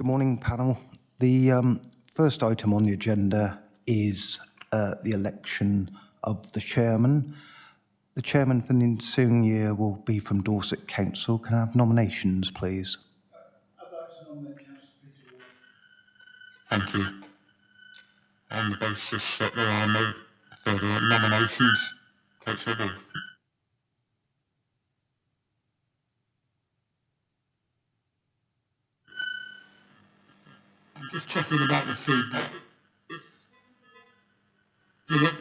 Good morning, panel. The first item on the agenda is the election of the chairman. The chairman for the ensuing year will be from Dorset Council. Can I have nominations, please? I'd like to nominate Councillor Peter Wolf. Thank you. On the basis that there are no further nominations, Councillor Wolf. I'm just checking about the feedback. Did it?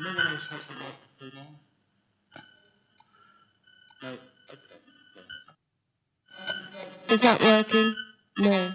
No one else has the microphone on. No. Okay. Is that working? No.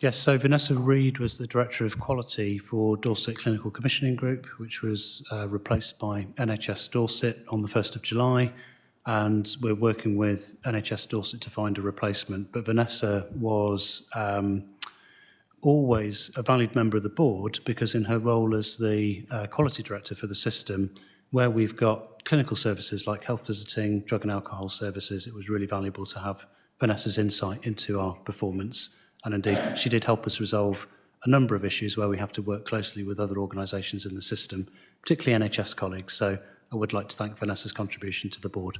Yes, so Vanessa Reid was the Director of Quality for Dorset Clinical Commissioning Group, which was replaced by NHS Dorset on the 1st of July. And we're working with NHS Dorset to find a replacement. But Vanessa was always a valued member of the board because in her role as the Quality Director for the system, where we've got clinical services like health visiting, drug and alcohol services, it was really valuable to have Vanessa's insight into our performance. And indeed, she did help us resolve a number of issues where we have to work closely with other organisations in the system, particularly NHS colleagues. So I would like to thank Vanessa's contribution to the board.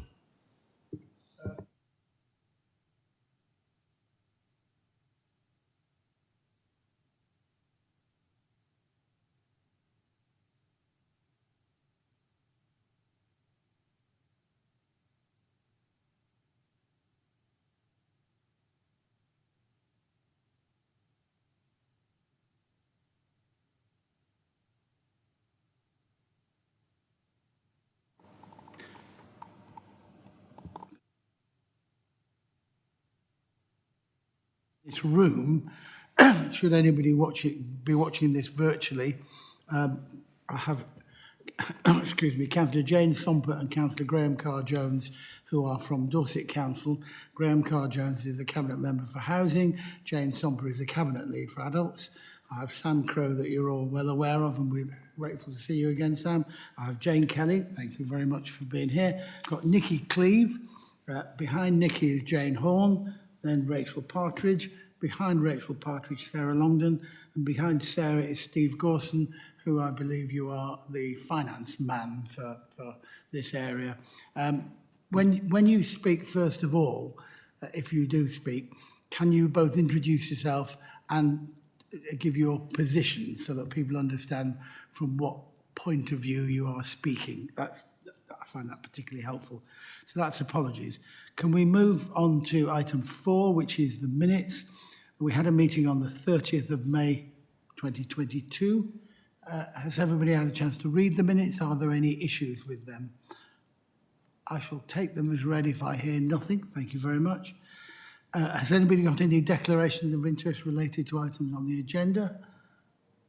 This room, should anybody be watching this virtually, I have, excuse me, Councillor Jane Somper and Councillor Graham Carr-Jones, who are from Dorset Council. Graham Carr-Jones is the Cabinet Member for Housing. Jane Somper is the Cabinet Lead for Adults. I have Sam Crow, that you're all well aware of, and we're grateful to see you again, Sam. I have Jane Kelly. Thank you very much for being here. Got Nikki Cleave. Behind Nikki is Jane Horn. Then Rachel Partridge, behind Rachel Partridge, Sarah Longdon, and behind Sarah is Steve Gorson, who I believe you are the finance man for this area. When you speak, first of all, if you do speak, can you both introduce yourself and give your position so that people understand from what point of view you are speaking? I find that particularly helpful. So that's apologies. Can we move on to item 4, which is the minutes? We had a meeting on the 30th of May 2022. Has everybody had a chance to read the minutes? Are there any issues with them? I shall take them as read if I hear nothing. Thank you very much. Has anybody got any declarations of interest related to items on the agenda?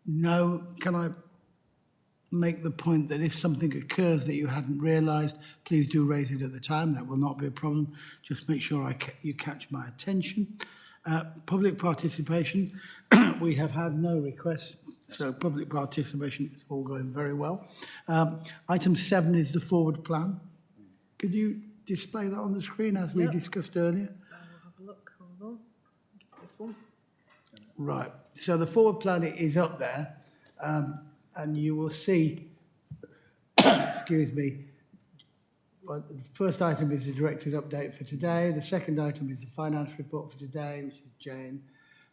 No. Can I make the point that if something occurs that you hadn't realised, please do raise it at the time. That will not be a problem. Just make sure you catch my attention. Public participation. We have had no requests, so public participation is all going very well. Item 7 is the forward plan. Could you display that on the screen as we discussed earlier? I'll have a look. Hold on. I think it's this one. Right. So the forward plan is up there. And you will see, excuse me, well, the first item is the director's update for today. The second item is the finance report for today, which is Jane.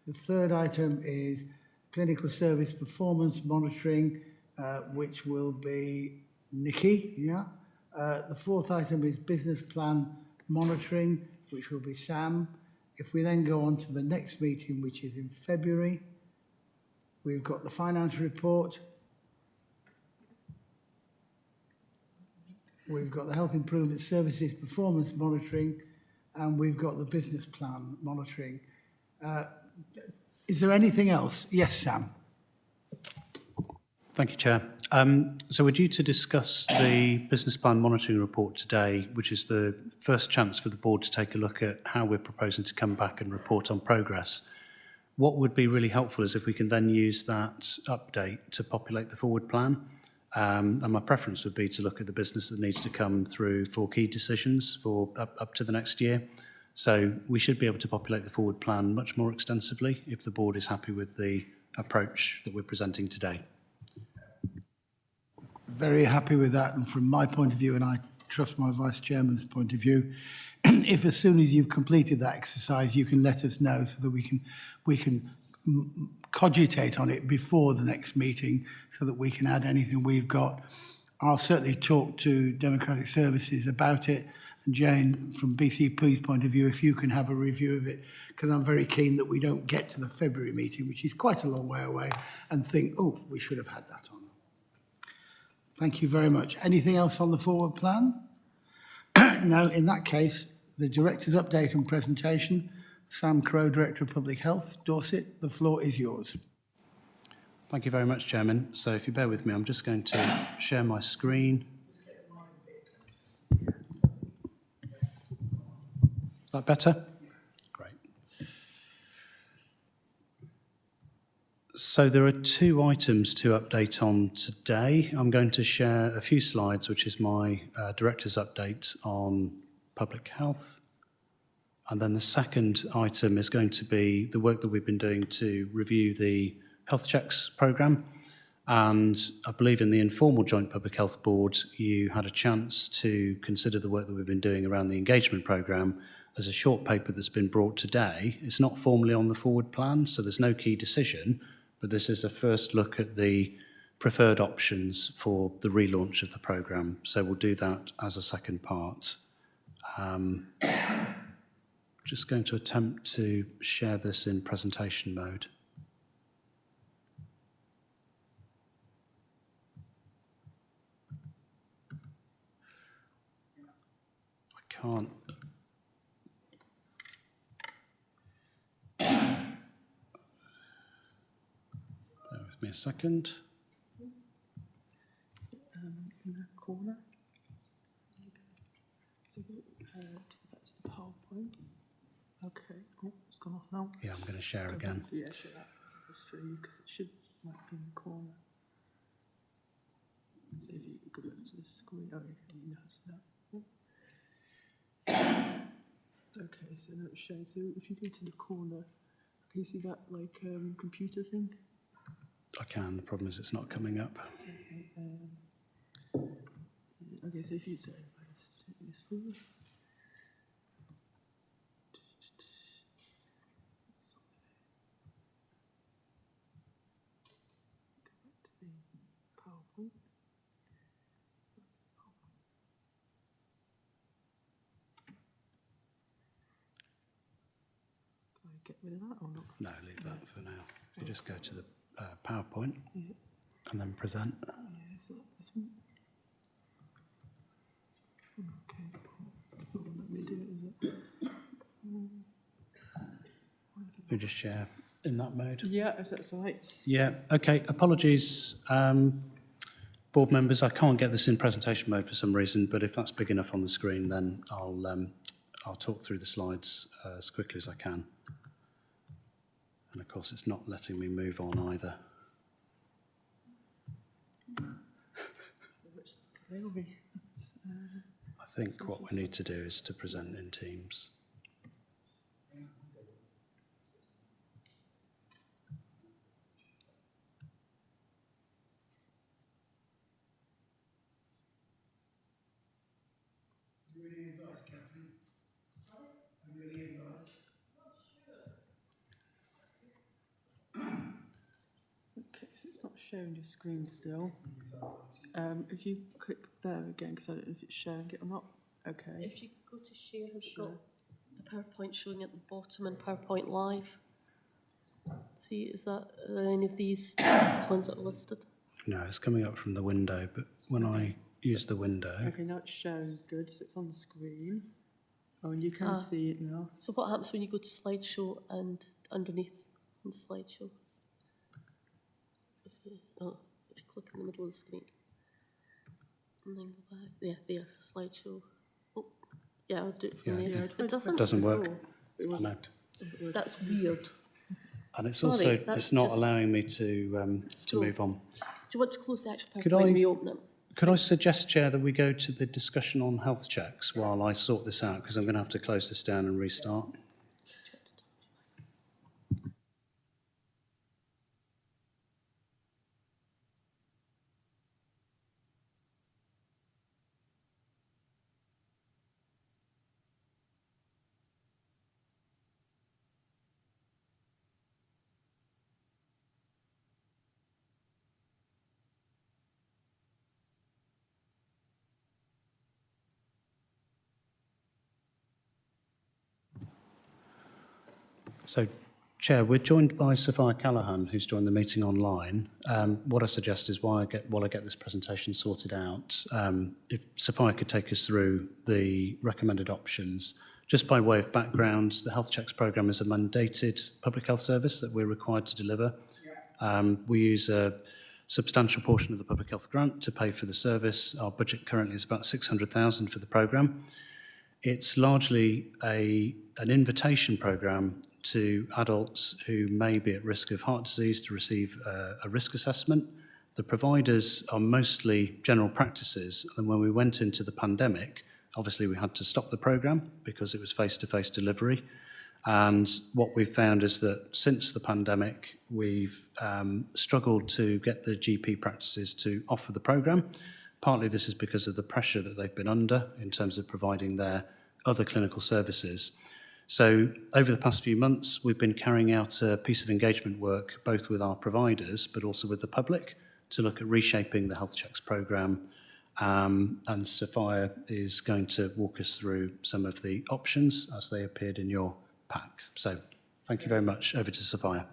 The third item is clinical service performance monitoring, which will be Nikki. Yeah. The fourth item is business plan monitoring, which will be Sam. If we then go on to the next meeting, which is in February, we've got the finance report. We've got the health improvement services performance monitoring, and we've got the business plan monitoring. Is there anything else? Yes, Sam. Thank you, Chair. So we're due to discuss the business plan monitoring report today, which is the first chance for the board to take a look at how we're proposing to come back and report on progress. What would be really helpful is if we can then use that update to populate the forward plan. And my preference would be to look at the business that needs to come through for key decisions for up to the next year. So we should be able to populate the forward plan much more extensively if the board is happy with the approach that we're presenting today. Very happy with that. And from my point of view, and I trust my Vice Chairman's point of view, if as soon as you've completed that exercise, you can let us know so that we can cogitate on it before the next meeting so that we can add anything we've got. I'll certainly talk to Democratic Services about it. And Jane, from BCP's point of view, if you can have a review of it, because I'm very keen that we don't get to the February meeting, which is quite a long way away, and think, oh, we should have had that on. Thank you very much. Anything else on the forward plan? No, in that case, the Director's update and presentation. Sam Crow, Director of Public Health, Dorset, the floor is yours. Thank you very much, Chairman. So if you bear with me, I'm just going to share my screen. Is that better? Great. So there are 2 items to update on today. I'm going to share a few slides, which is my Director's update on public health. And then the second item is going to be the work that we've been doing to review the health checks programme. And I believe in the informal Joint Public Health Board, you had a chance to consider the work that we've been doing around the engagement programme. There's a short paper that's been brought today. It's not formally on the forward plan, so there's no key decision, but this is a first look at the preferred options for the relaunch of the programme. So we'll do that as a second part. Just going to attempt to share this in presentation mode. I can't. Bear with me a second. In the corner. So that's the PowerPoint. Okay. Oh, it's gone off now. Yeah, I'm going to share again. Yeah, share that. Just show you because it might be in the corner. So if you go back to the screen, oh, you notice that. Okay, so now it's showing. So if you go to the corner, can you see that like computer thing? I can. The problem is it's not coming up. Okay, so if you say this one. Go back to the PowerPoint. Can I get rid of that or not? No, leave that for now. If you just go to the PowerPoint and then present. Yeah, so this one. Okay, it's not gonna let me do it, is it? Why is it You just share in that mode. Yeah, if that's all right. Yeah, okay. Apologies, board members. I can't get this in presentation mode for some reason, but if that's big enough on the screen, then I'll talk through the slides as quickly as I can. And of course, it's not letting me move on either. There will be. I think what we need to do is to present in Teams. Okay, so it's not showing your screen still. If you click there again, because I don't know if it's showing it or not. Okay. If you go to share, has it got the PowerPoint showing at the bottom and PowerPoint Live? See, are there any of these ones that are listed? No, it's coming up from the window, but when I use the window, Okay, now it's showing good, so it's on the screen. Oh, and you can see it now. So what happens when you go to slideshow and underneath in slideshow? If you click in the middle of the screen. And then go back. Yeah, there, slideshow. Oh, yeah, I'll do it from Yeah, there. it It doesn't. doesn't work. It I know. That's weird. And it's Sorry, also that's it's not just- allowing me to Scroll. move on. Do you want to close the actual Could PowerPoint I- and reopen it? Could I suggest, Chair, that we go to the discussion on health checks while I sort this out, because I'm going to have to close this down and restart. So, Chair, we're joined by Sophia Callaghan, who's joined the meeting online. What I suggest is while I get this presentation sorted out, if Sophia could take us through the recommended options. Just by way of background, the Health Checks programme is a mandated public health service that we're required to deliver. We use a substantial portion of the public health grant to pay for the service. Our budget currently is about 600,000 for the programme. It's largely an invitation programme to adults who may be at risk of heart disease to receive a risk assessment. The providers are mostly general practices, and when we went into the pandemic, obviously we had to stop the programme because it was face-to-face delivery. And what we've found is that since the pandemic, we've struggled to get the GP practices to offer the programme. Partly this is because of the pressure that they've been under in terms of providing their other clinical services. So over the past few months, we've been carrying out a piece of engagement work, both with our providers, but also with the public, to look at reshaping the health checks programme. And Sophia is going to walk us through some of the options as they appeared in your pack. So thank you very much. Over to Sophia.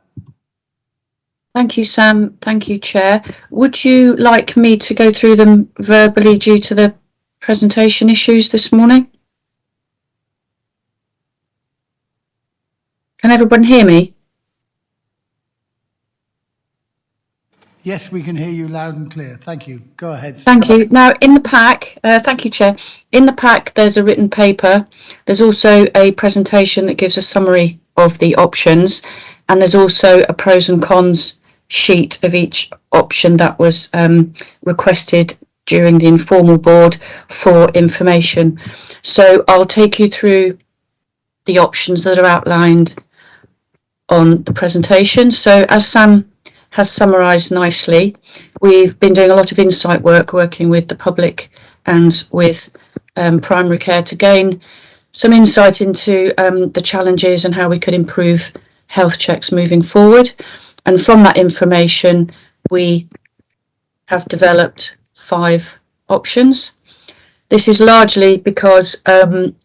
Thank you, Sam. Thank you, Chair. Would you like me to go through them verbally due to the presentation issues this morning? Can everyone hear me? Yes, we can hear you loud and clear. Thank you. Go ahead. Thank you. Now, in the pack, thank you, Chair. In the pack, there's a written paper. There's also a presentation that gives a summary of the options, and there's also a pros and cons sheet of each option that was requested during the informal board for information. So I'll take you through the options that are outlined on the presentation. So as Sam has summarised nicely, we've been doing a lot of insight work, working with the public and with primary care to gain some insight into the challenges and how we could improve health checks moving forward. And from that information, we have developed 5 options. This is largely because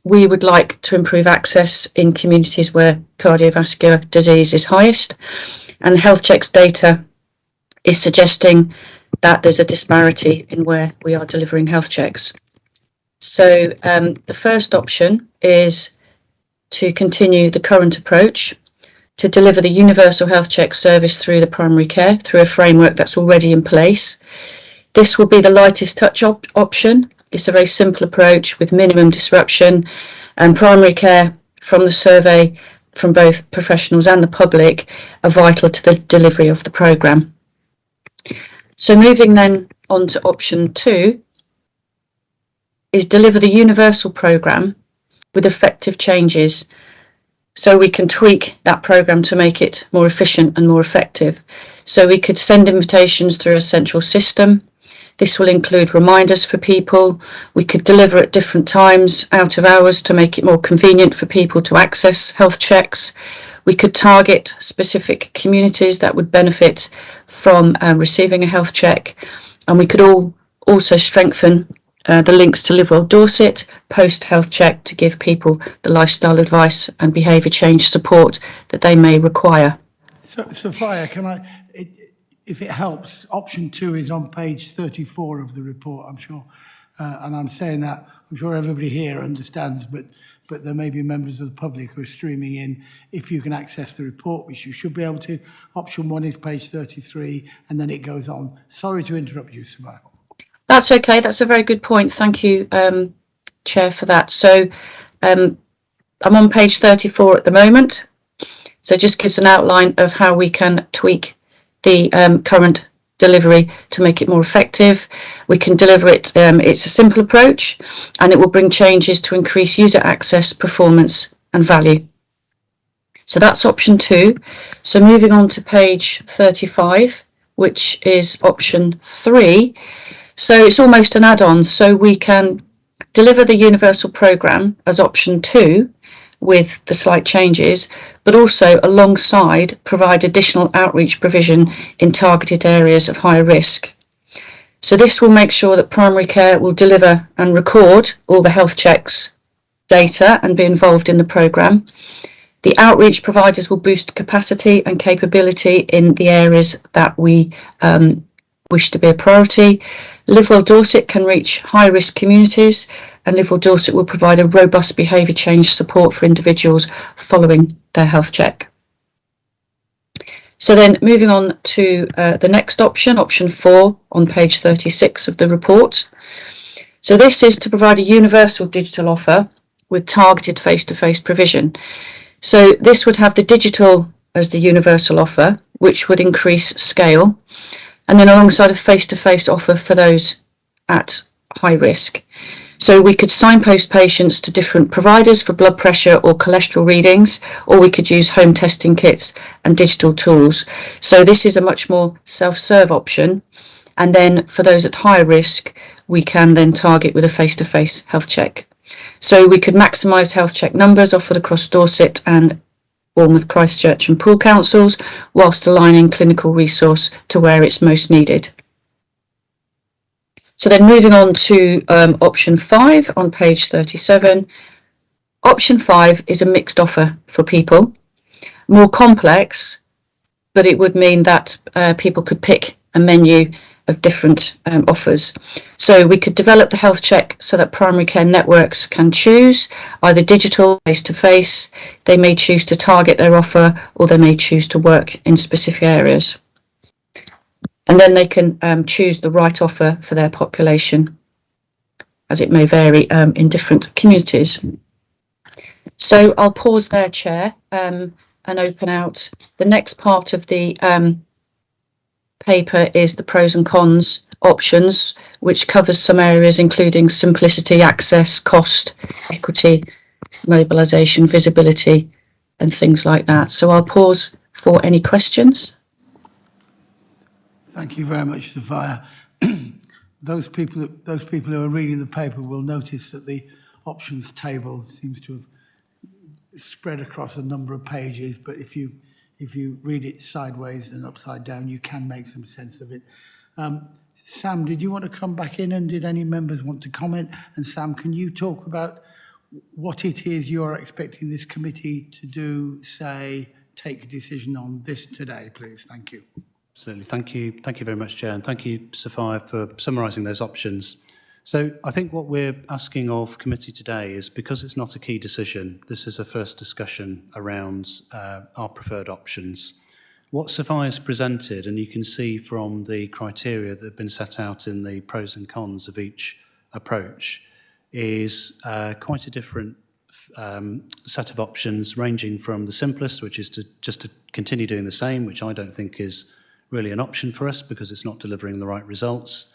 we would like to improve access in communities where cardiovascular disease is highest, and health checks data is suggesting that there's a disparity in where we are delivering health checks. So the first option is to continue the current approach to deliver the universal health check service through the primary care, through a framework that's already in place. This will be the lightest touch option. It's a very simple approach with minimum disruption, and primary care, from the survey from both professionals and the public, are vital to the delivery of the programme. So moving then on to option 2 is deliver the universal programme with effective changes, so we can tweak that programme to make it more efficient and more effective. So we could send invitations through a central system. This will include reminders for people. We could deliver at different times, out of hours, to make it more convenient for people to access health checks. We could target specific communities that would benefit from receiving a health check. And we could also strengthen the links to Live Well Dorset post-health check to give people the lifestyle advice and behaviour change support that they may require. So, Sophia, if it helps, option 2 is on page 34 of the report, I'm sure. And I'm saying that, I'm sure everybody here understands, but there may be members of the public who are streaming in. If you can access the report, which you should be able to, option 1 is page 33, and then it goes on. Sorry to interrupt you, Sophia. That's okay. That's a very good point. Thank you, Chair, for that. So I'm on page 34 at the moment. So it just gives an outline of how we can tweak the current delivery to make it more effective. We can deliver it, it's a simple approach, and it will bring changes to increase user access, performance and value. So that's option 2. So moving on to page 35, which is option 3. So it's almost an add-on, so we can deliver the universal programme as option 2 with the slight changes, but also alongside provide additional outreach provision in targeted areas of higher risk. So this will make sure that primary care will deliver and record all the health checks data and be involved in the programme. The outreach providers will boost capacity and capability in the areas that we wish to be a priority. Live Well Dorset can reach high-risk communities, and Live Well Dorset will provide a robust behaviour change support for individuals following their health check. So then moving on to the next option, option 4 on page 36 of the report. So this is to provide a universal digital offer with targeted face-to-face provision. So this would have the digital as the universal offer, which would increase scale, and then alongside a face-to-face offer for those at high risk. So we could signpost patients to different providers for blood pressure or cholesterol readings, or we could use home testing kits and digital tools. So this is a much more self-serve option. And then for those at higher risk, we can then target with a face-to-face health check. So we could maximise health check numbers offered across Dorset and Bournemouth, Christchurch and Poole councils, whilst aligning clinical resource to where it's most needed. So then moving on to option 5 on page 37. Option 5 is a mixed offer for people. More complex, but it would mean that people could pick a menu of different offers. So we could develop the health check so that primary care networks can choose either digital, face-to-face. They may choose to target their offer, or they may choose to work in specific areas. And then they can choose the right offer for their population, as it may vary in different communities. So I'll pause there, Chair, and open out. The next part of the paper is the pros and cons options, which covers some areas including simplicity, access, cost, equity, mobilisation, visibility, and things like that. So I'll pause for any questions. Thank you very much, Sophia. Those people who are reading the paper will notice that the options table seems to have spread across a number of pages, but if you read it sideways and upside down, you can make some sense of it. Sam, did you want to come back in, and did any members want to comment? And Sam, can you talk about what it is you're expecting this committee to do, say, take a decision on this today, please? Thank you. Absolutely. Thank you very much, Chair, and thank you, Sophia, for summarising those options. So I think what we're asking of committee today is, because it's not a key decision, this is a first discussion around our preferred options. What Sophia's presented, and you can see from the criteria that have been set out in the pros and cons of each approach, is quite a different set of options, ranging from the simplest, which is just to continue doing the same, which I don't think is really an option for us because it's not delivering the right results,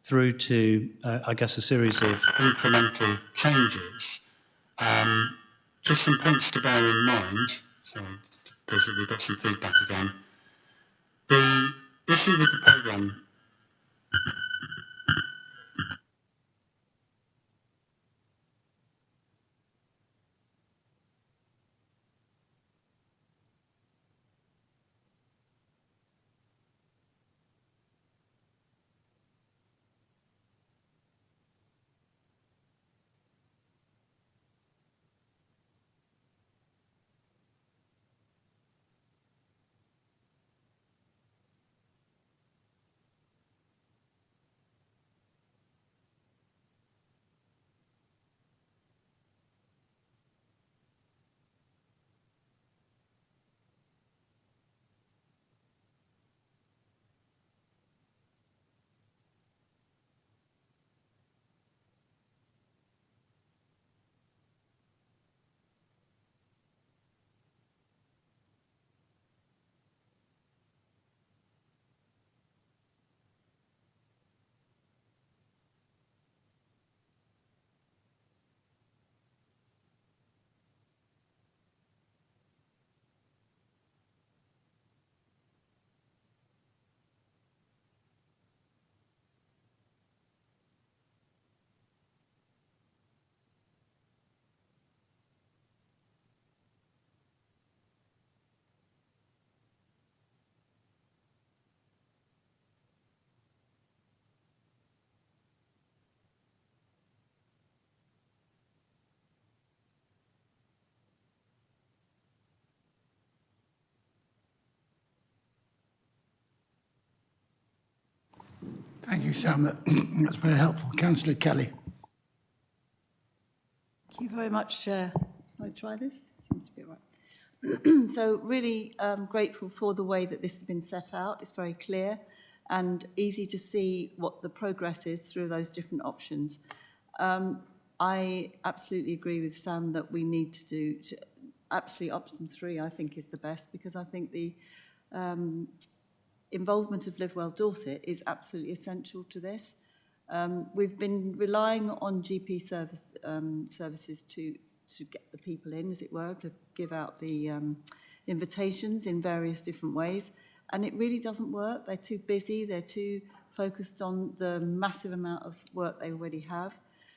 through to, I guess, a series of incremental changes. Just some points to bear in mind. Sorry, we've got some feedback again. The issue with the programme Thank you, Sam. That's very helpful. Councillor Kelly. Thank you very much, Chair. Can I try this? Seems to be right. So really grateful for the way that this has been set out. It's very clear and easy to see what the progress is through those different options. I absolutely agree with Sam that we need to do, absolutely option 3 I think is the best, because I think the involvement of Live Well Dorset is absolutely essential to this. We've been relying on GP services to get the people in, as it were, to give out the invitations in various different ways. And it really doesn't work. They're too busy. They're too focused on the massive amount of work they already have.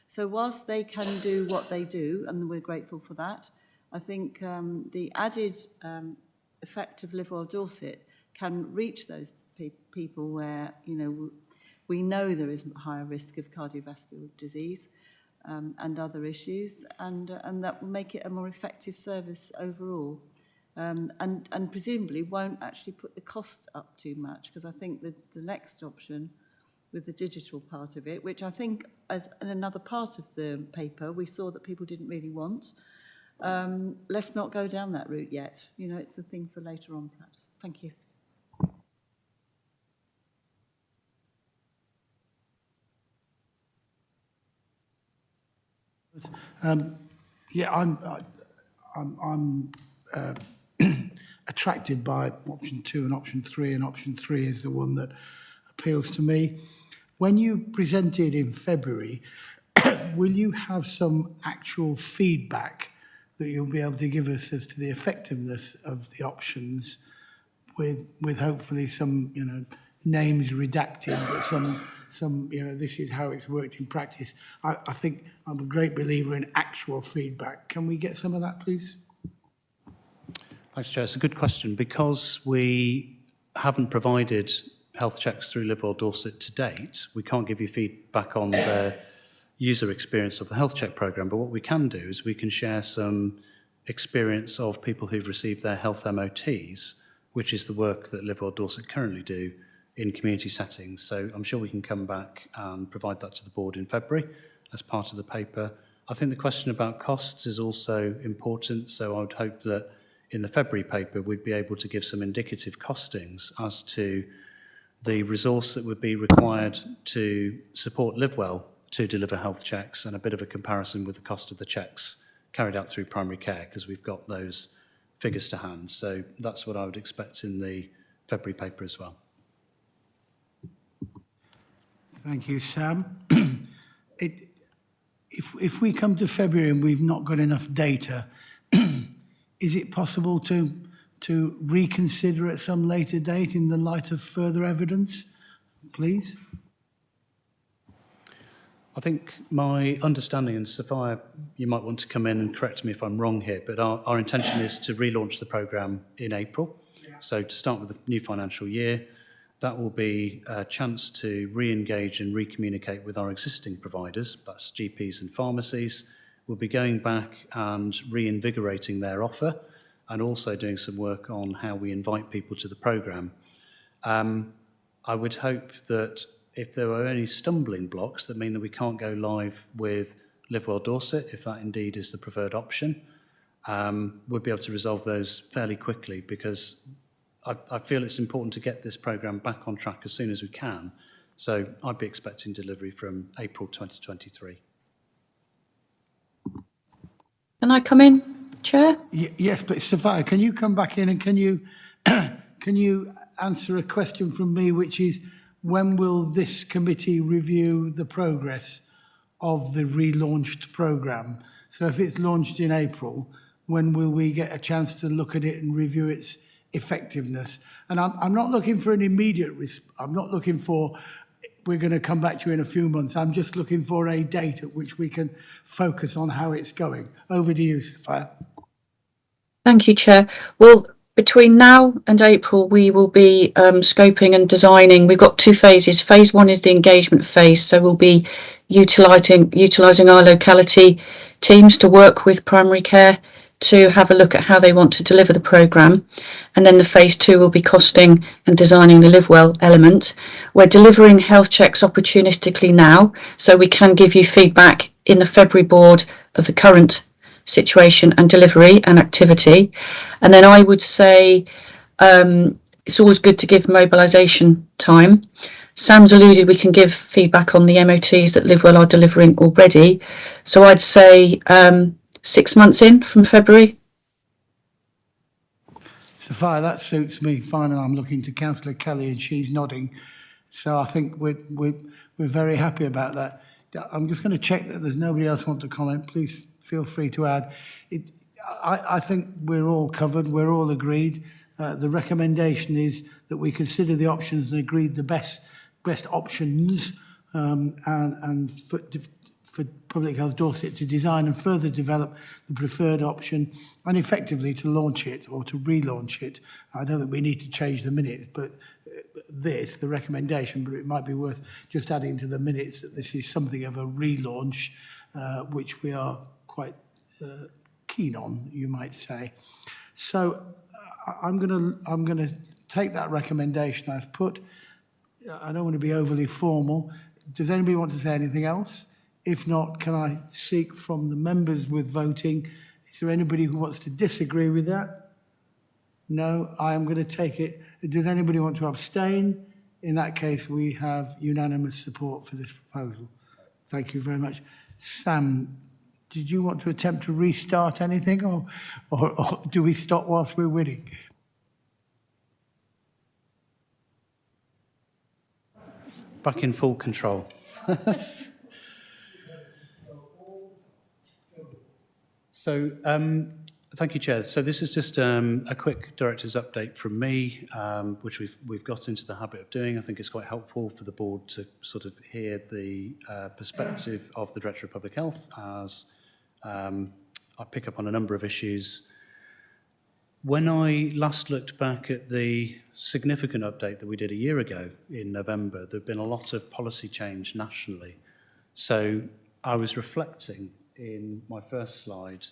So whilst they can do what they do, and we're grateful for that, I think the added effect of Live Well Dorset can reach those people where, you know, we know there is a higher risk of cardiovascular disease and other issues, and that will make it a more effective service overall. And presumably won't actually put the cost up too much, because I think that the next option with the digital part of it, which I think as in another part of the paper, we saw that people didn't really want. Let's not go down that route yet. You know, it's the thing for later on, perhaps. Thank you. Yeah, I'm attracted by option 2 and option 3, and option 3 is the one that appeals to me. When you presented in February, will you have some actual feedback that you'll be able to give us as to the effectiveness of the options, with hopefully some, you know, names redacted, but some, you know, this is how it's worked in practice? I think I'm a great believer in actual feedback. Can we get some of that, please? Thanks, Chair. It's a good question. Because we haven't provided health checks through Live Well Dorset to date, we can't give you feedback on the user experience of the health check programme, but what we can do is we can share some experience of people who've received their health MOTs, which is the work that Live Well Dorset currently do in community settings. So I'm sure we can come back and provide that to the board in February as part of the paper. I think the question about costs is also important, so I would hope that in the February paper we'd be able to give some indicative costings as to the resource that would be required to support Live Well to deliver health checks, and a bit of a comparison with the cost of the checks carried out through primary care, because we've got those figures to hand. So that's what I would expect in the February paper as well. Thank you, Sam. If we come to February and we've not got enough data, is it possible to reconsider at some later date in the light of further evidence, please? I think my understanding, and Sophia, you might want to come in and correct me if I'm wrong here, but our intention is to relaunch the programme in April. Yeah. So to start with the new financial year, that will be a chance to re-engage and re-communicate with our existing providers, that's GPs and pharmacies. We'll be going back and reinvigorating their offer, and also doing some work on how we invite people to the programme. I would hope that if there are any stumbling blocks that mean that we can't go live with Live Well Dorset, if that indeed is the preferred option, we'll be able to resolve those fairly quickly, because I feel it's important to get this programme back on track as soon as we can. So I'd be expecting delivery from April 2023. Can I come in, Chair? Yes, but Sophia, can you come back in and can you answer a question from me, which is, when will this committee review the progress of the relaunched programme? So if it's launched in April, when will we get a chance to look at it and review its effectiveness? And I'm not looking for an immediate I'm not looking for, we're going to come back to you in a few months. I'm just looking for a date at which we can focus on how it's going. Over to you, Sophia. Thank you, Chair. Well, between now and April, we will be scoping and designing. We've got 2 phases. Phase 1 is the engagement phase, so we'll be utilising our locality teams to work with primary care to have a look at how they want to deliver the programme. And then the phase 2 will be costing and designing the Live Well element. We're delivering health checks opportunistically now, so we can give you feedback in the February board of the current situation and delivery and activity. And then I would say it's always good to give mobilisation time. Sam's alluded we can give feedback on the MOTs that Live Well are delivering already. So I'd say 6 months in from February. Sophia, that suits me fine, and I'm looking to Councillor Kelly and she's nodding. So I think we're very happy about that. I'm just going to check that there's nobody else want to comment. Please feel free to add. I think we're all covered. We're all agreed. The recommendation is that we consider the options and agreed the best options and for Public Health Dorset to design and further develop the preferred option and effectively to launch it or to relaunch it. I don't think we need to change the minutes, but the recommendation, but it might be worth just adding to the minutes that this is something of a relaunch, which we are quite keen on, you might say. So I'm gonna take that recommendation I've put. I don't want to be overly formal. Does anybody want to say anything else? If not, can I seek from the members with voting, is there anybody who wants to disagree with that? No, I am going to take it. Does anybody want to abstain? In that case, we have unanimous support for this proposal. Thank you very much. Sam, did you want to attempt to restart anything or do we stop whilst we're winning? Back in full control. So, thank you, Chair. So this is just a quick director's update from me, which we've got into the habit of doing. I think it's quite helpful for the board to sort of hear the perspective of the Director of Public Health as I pick up on a number of issues. When I last looked back at the significant update that we did a year ago in November, there'd been a lot of policy change nationally. So I was reflecting in my first slide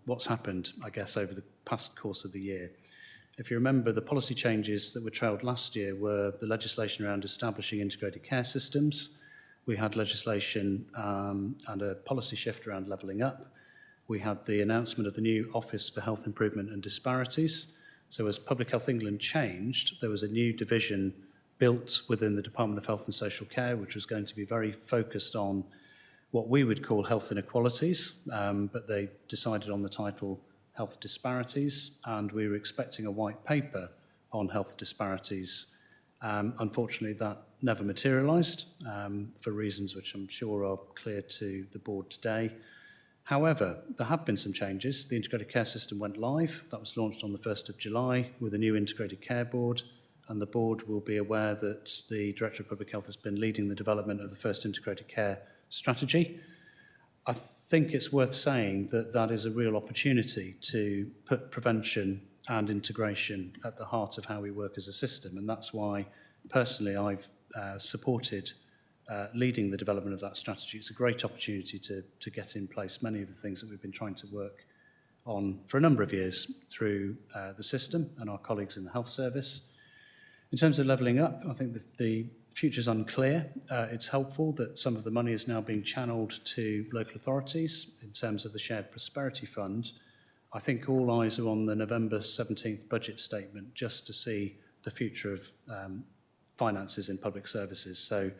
what's happened, I guess, over the past course of the year. If you remember, the policy changes that were trailed last year were the legislation around establishing integrated care systems. We had legislation and a policy shift around levelling up. We had the announcement of the new Office for Health Improvement and Disparities. So as Public Health England changed, there was a new division built within the Department of Health and Social Care, which was going to be very focused on what we would call health inequalities, but they decided on the title Health Disparities, and we were expecting a white paper on health disparities. Unfortunately, that never materialised for reasons which I'm sure are clear to the board today. However, there have been some changes. The Integrated Care System went live. That was launched on the 1st of July with a new Integrated Care Board, and the board will be aware that the Director of Public Health has been leading the development of the first Integrated Care strategy. I think it's worth saying that that is a real opportunity to put prevention and integration at the heart of how we work as a system, and that's why personally I've supported leading the development of that strategy. It's a great opportunity to get in place many of the things that we've been trying to work on for a number of years through the system and our colleagues in the health service. In terms of levelling up, I think that the future is unclear. It's helpful that some of the money is now being channeled to local authorities in terms of the Shared Prosperity Fund. I think all eyes are on the November 17th budget statement just to see the future of finances in public services. So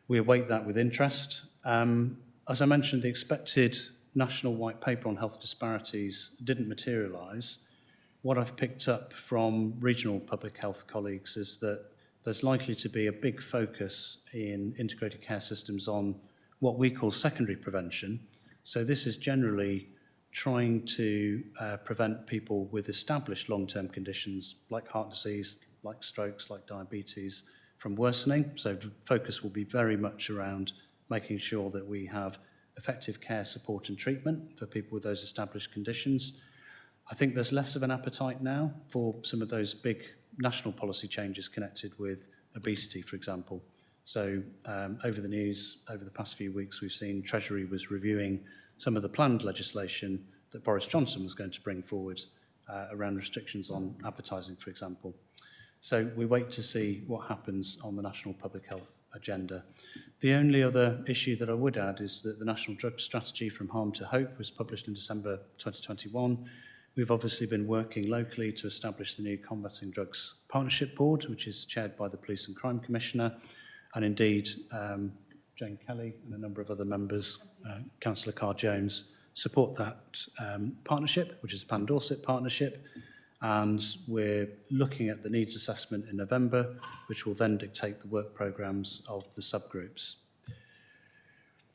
we await that with interest. As I mentioned, the expected national white paper on health disparities didn't materialise. What I've picked up from regional public health colleagues is that there's likely to be a big focus in integrated care systems on what we call secondary prevention. So this is generally trying to prevent people with established long-term conditions like heart disease, like strokes, like diabetes from worsening. So the focus will be very much around making sure that we have effective care, support and treatment for people with those established conditions. I think there's less of an appetite now for some of those big national policy changes connected with obesity, for example. So over the news, over the past few weeks, we've seen Treasury was reviewing some of the planned legislation that Boris Johnson was going to bring forward around restrictions on advertising, for example. So we wait to see what happens on the national public health agenda. The only other issue that I would add is that the National Drug Strategy From Harm to Hope was published in December 2021. We've obviously been working locally to establish the new Combating Drugs Partnership Board, which is chaired by the Police and Crime Commissioner, and indeed Jane Kelly and a number of other members, Councillor Carr Jones, support that partnership, which is a Pan Dorset partnership. and we're looking at the needs assessment in November, which will then dictate the work programmes of the subgroups.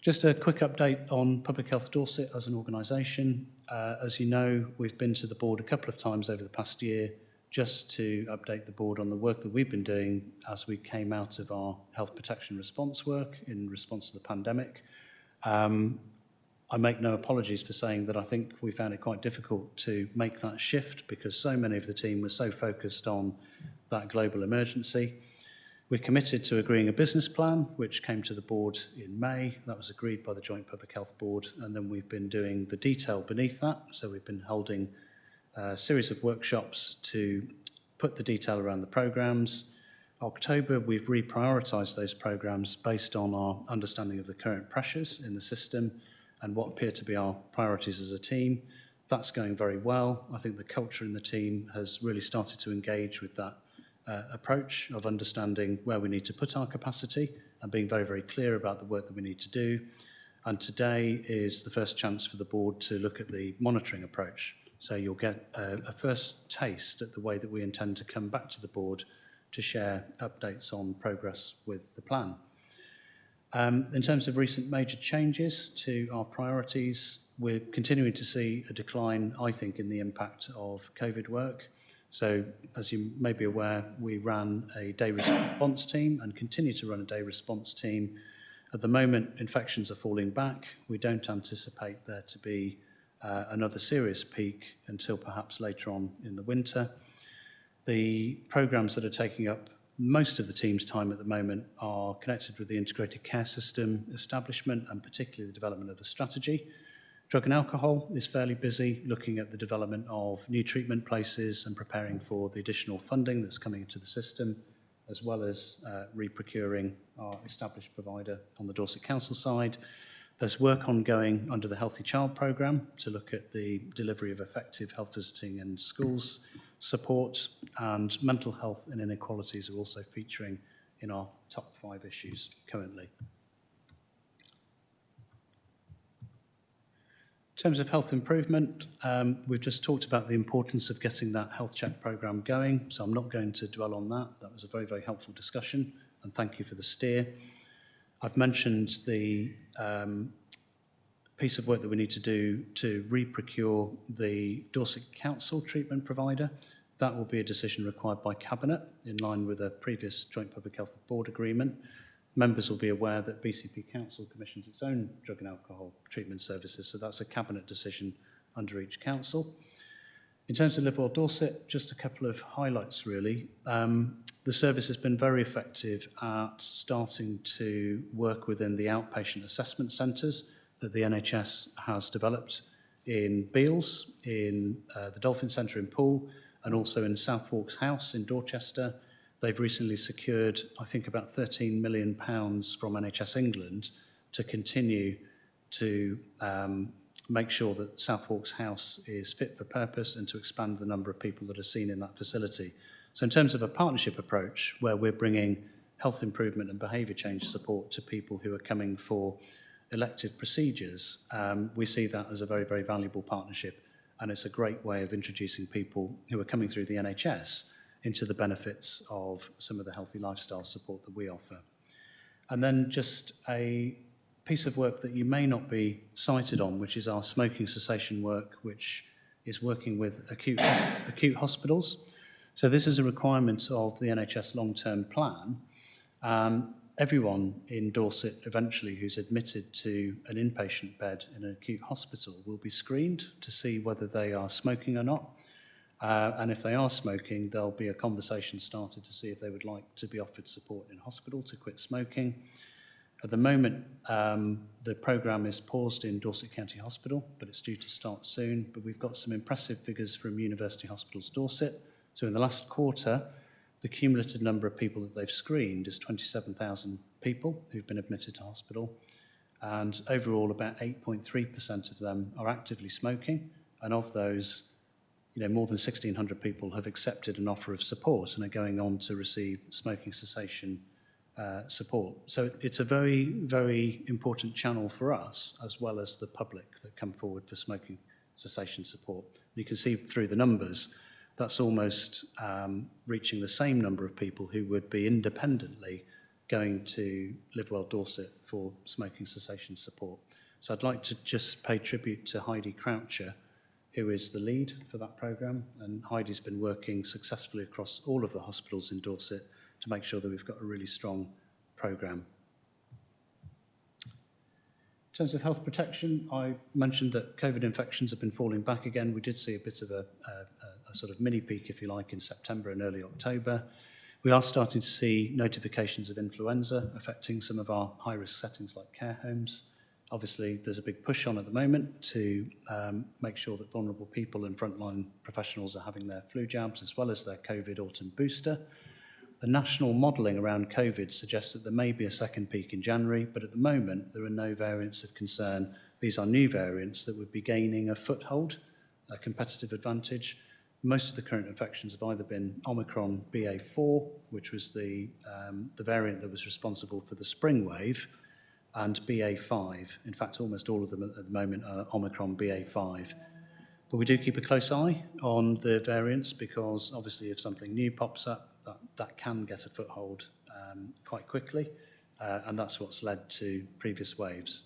Just a quick update on Public Health Dorset as an organisation. As you know, we've been to the board a couple of times over the past year just to update the board on the work that we've been doing as we came out of our health protection response work in response to the pandemic. I make no apologies for saying that I think we found it quite difficult to make that shift because so many of the team were so focused on that global emergency. We're committed to agreeing a business plan, which came to the board in May. That was agreed by the Joint Public Health Board, and then we've been doing the detail beneath that. So we've been holding a series of workshops to put the detail around the programmes. October, we've reprioritised those programmes based on our understanding of the current pressures in the system and what appear to be our priorities as a team. That's going very well. I think the culture in the team has really started to engage with that approach of understanding where we need to put our capacity and being very, very clear about the work that we need to do. And today is the first chance for the board to look at the monitoring approach. So you'll get a first taste at the way that we intend to come back to the board to share updates on progress with the plan. In terms of recent major changes to our priorities, we're continuing to see a decline, I think, in the impact of COVID work. So, as you may be aware, we ran a day response team and continue to run a day response team. At the moment, infections are falling back. We don't anticipate there to be another serious peak until perhaps later on in the winter. The programmes that are taking up most of the team's time at the moment are connected with the integrated care system establishment and particularly the development of the strategy. Drug and alcohol is fairly busy looking at the development of new treatment places and preparing for the additional funding that's coming into the system, as well as re-procuring our established provider on the Dorset Council side. There's work ongoing under the Healthy Child programme to look at the delivery of effective health visiting in schools support, and mental health and inequalities are also featuring in our top 5 issues currently. In terms of health improvement, we've just talked about the importance of getting that health check programme going, so I'm not going to dwell on that. That was a very, very helpful discussion, and thank you for the steer. I've mentioned the piece of work that we need to do to re-procure the Dorset Council treatment provider. That will be a decision required by Cabinet in line with a previous Joint Public Health Board agreement. Members will be aware that BCP Council commissions its own drug and alcohol treatment services, so that's a Cabinet decision under each council. In terms of Live Well Dorset, just a couple of highlights really. The service has been very effective at starting to work within the outpatient assessment centres that the NHS has developed in Beales, in the Dolphin Centre in Poole, and also in Southwarks House in Dorchester. They've recently secured, I think, about £13 million from NHS England to continue to make sure that Southwarks House is fit for purpose and to expand the number of people that are seen in that facility. So in terms of a partnership approach where we're bringing health improvement and behaviour change support to people who are coming for elective procedures, we see that as a very, very valuable partnership, and it's a great way of introducing people who are coming through the NHS into the benefits of some of the healthy lifestyle support that we offer. And then just a piece of work that you may not be cited on, which is our smoking cessation work, which is working with acute hospitals. So this is a requirement of the NHS long-term plan. Everyone in Dorset eventually who's admitted to an inpatient bed in an acute hospital will be screened to see whether they are smoking or not. And if they are smoking, there'll be a conversation started to see if they would like to be offered support in hospital to quit smoking. At the moment, the programme is paused in Dorset County Hospital, but it's due to start soon. But we've got some impressive figures from University Hospitals Dorset. So in the last quarter, the cumulative number of people that they've screened is 27,000 people who've been admitted to hospital. And overall, about 8.3% of them are actively smoking. And of those, more than 1,600 people have accepted an offer of support and are going on to receive smoking cessation support. So it's a very, very important channel for us, as well as the public that come forward for smoking cessation support. You can see through the numbers, that's almost reaching the same number of people who would be independently going to Live Well Dorset for smoking cessation support. So I'd like to just pay tribute to Heidi Croucher, who is the lead for that programme, and Heidi's been working successfully across all of the hospitals in Dorset to make sure that we've got a really strong programme. In terms of health protection, I mentioned that COVID infections have been falling back again. We did see a bit of a sort of mini peak, if you like, in September and early October. We are starting to see notifications of influenza affecting some of our high-risk settings like care homes. Obviously, there's a big push on at the moment to make sure that vulnerable people and frontline professionals are having their flu jabs as well as their COVID autumn booster. The national modelling around COVID suggests that there may be a second peak in January, but at the moment, there are no variants of concern. These are new variants that would be gaining a foothold, a competitive advantage. Most of the current infections have either been Omicron BA4, which was the variant that was responsible for the spring wave, and BA5. In fact, almost all of them at the moment are Omicron BA5. But we do keep a close eye on the variants because obviously if something new pops up, that can get a foothold quite quickly, and that's what's led to previous waves.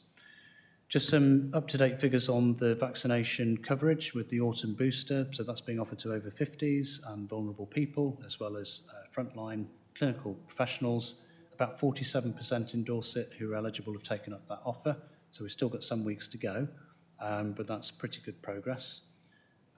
Just some up-to-date figures on the vaccination coverage with the autumn booster. So that's being offered to over 50s and vulnerable people, as well as frontline clinical professionals. About 47% in Dorset who are eligible have taken up that offer. So we've still got some weeks to go, but that's pretty good progress.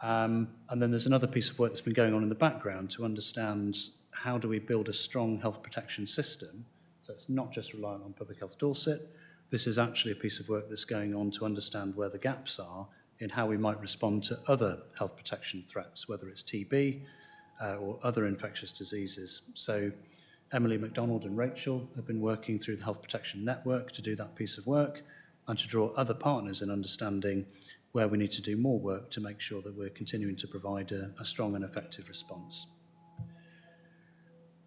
And then there's another piece of work that's been going on in the background to understand how do we build a strong health protection system. So it's not just reliant on Public Health Dorset. This is actually a piece of work that's going on to understand where the gaps are in how we might respond to other health protection threats, whether it's TB or other infectious diseases. So Emily MacDonald and Rachel have been working through the Health Protection Network to do that piece of work and to draw other partners in understanding where we need to do more work to make sure that we're continuing to provide a strong and effective response.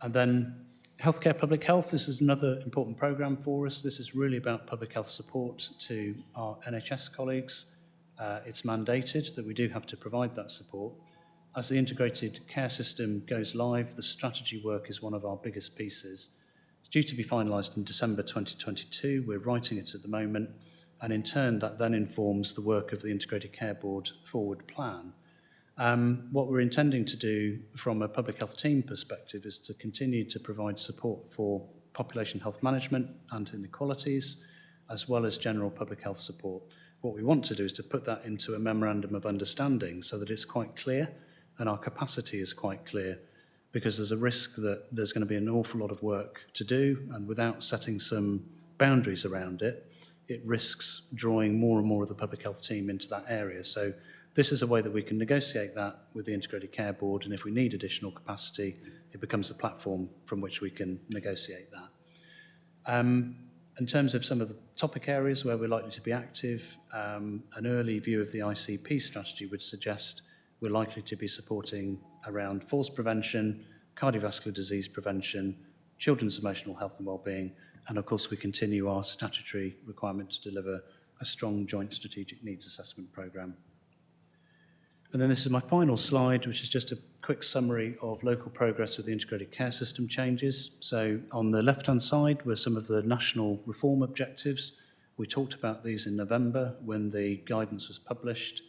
And then Healthcare Public Health, this is another important programme for us. This is really about public health support to our NHS colleagues. It's mandated that we do have to provide that support. As the integrated care system goes live, the strategy work is one of our biggest pieces. It's due to be finalised in December 2022. We're writing it at the moment, and in turn that then informs the work of the Integrated Care Board forward plan. What we're intending to do from a public health team perspective is to continue to provide support for population health management and inequalities, as well as general public health support. What we want to do is to put that into a memorandum of understanding so that it's quite clear and our capacity is quite clear, because there's a risk that there's going to be an awful lot of work to do, and without setting some boundaries around it, it risks drawing more and more of the public health team into that area. So this is a way that we can negotiate that with the Integrated Care Board, and if we need additional capacity, it becomes the platform from which we can negotiate that. In terms of some of the topic areas where we're likely to be active, an early view of the ICP strategy would suggest we're likely to be supporting around falls prevention, cardiovascular disease prevention, children's emotional health and wellbeing, and of course we continue our statutory requirement to deliver a strong joint strategic needs assessment programme. And then this is my final slide, which is just a quick summary of local progress with the integrated care system changes. So on the left-hand side were some of the national reform objectives. We talked about these in November when the guidance was published.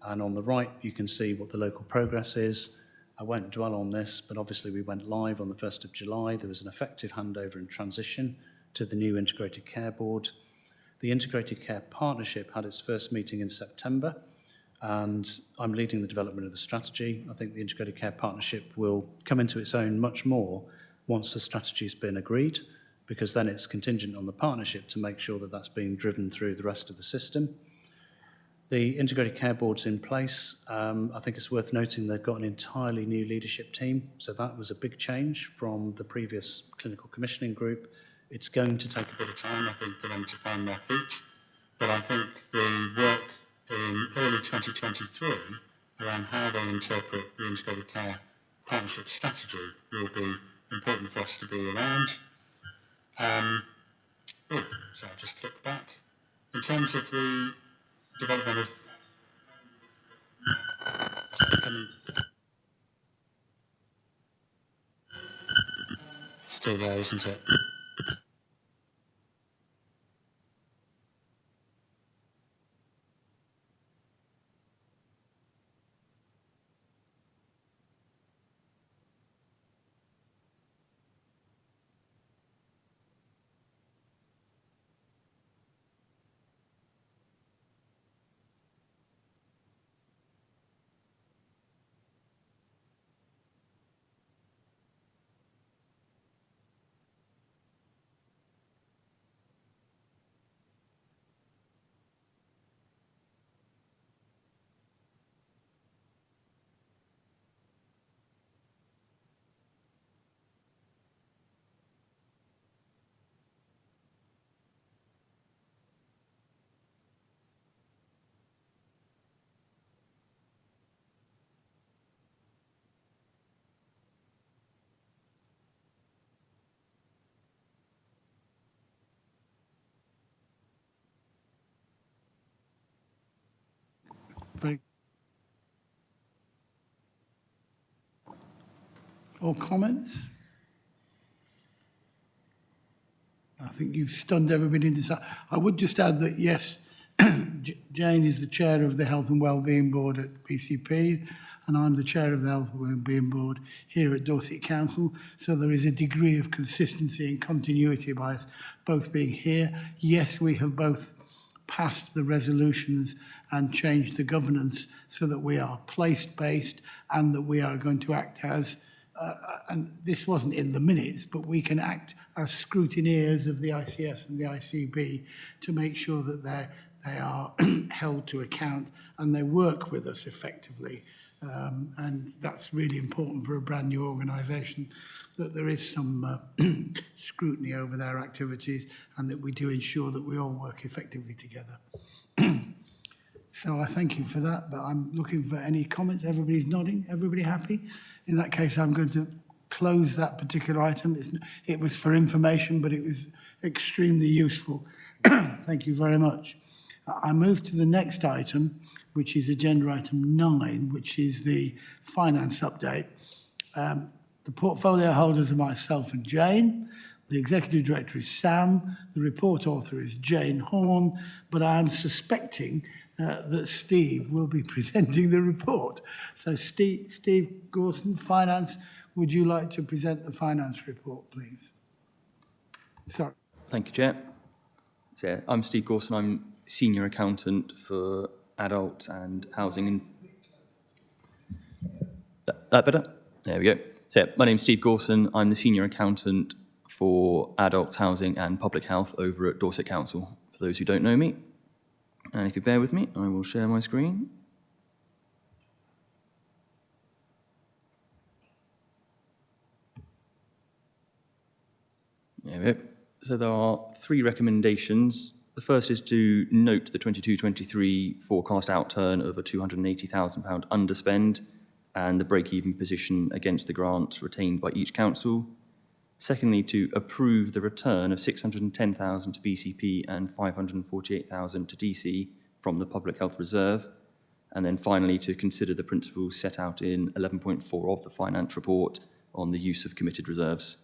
And on the right, you can see what the local progress is. I won't dwell on this, but obviously we went live on the 1st of July. There was an effective handover and transition to the new Integrated Care Board. The Integrated Care Partnership had its first meeting in September, and I'm leading the development of the strategy. I think the Integrated Care Partnership will come into its own much more once the strategy's been agreed, because then it's contingent on the partnership to make sure that that's being driven through the rest of the system. The Integrated Care Board's in place. I think it's worth noting they've got an entirely new leadership team, so that was a big change from the previous clinical commissioning group. It's going to take a bit of time, I think, for them to find their feet, but I think the work in early 2023 around how they interpret the Integrated Care Partnership strategy will be important for us to be around. So I'll just click back. In terms of the development of still there, isn't it? Very. Or comments? I think you've stunned everybody into silence. I would just add that, yes, Jane is the chair of the Health and Wellbeing Board at BCP, and I'm the chair of the Health and Wellbeing Board here at Dorset Council. So there is a degree of consistency and continuity by us both being here. Yes, we have both passed the resolutions and changed the governance so that we are place-based and that we are going to act as and this wasn't in the minutes, but we can act as scrutineers of the ICS and the ICB to make sure that they are held to account and they work with us effectively. And that's really important for a brand new organisation, that there is some scrutiny over their activities and that we do ensure that we all work effectively together. So I thank you for that, but I'm looking for any comments. Everybody's nodding. Everybody happy? In that case, I'm going to close that particular item. It was for information, but it was extremely useful. Thank you very much. I move to the next item, which is agenda item 9, which is the finance update. The portfolio holders are myself and Jane. The executive director is Sam. The report author is Jane Horn, but I am suspecting that Steve will be presenting the report. So Steve Gorson, Finance, would you like to present the finance report, please? Sorry. Thank you, Chair. So, yeah, I'm Steve Gorson. I'm Senior Accountant for Adult and Housing. And that better? There we go. So, yeah, my name's Steve Gorson. I'm the Senior Accountant for Adult Housing and Public Health over at Dorset Council, for those who don't know me. And if you bear with me, I will share my screen. There we go. So there are 3 recommendations. The first is to note the 22-23 forecast outturn of a £280,000 underspend and the break-even position against the grants retained by each council. Secondly, to approve the return of £610,000 to BCP and £548,000 to DC from the Public Health Reserve. And then finally, to consider the principles set out in 11.4 of the finance report on the use of committed reserves.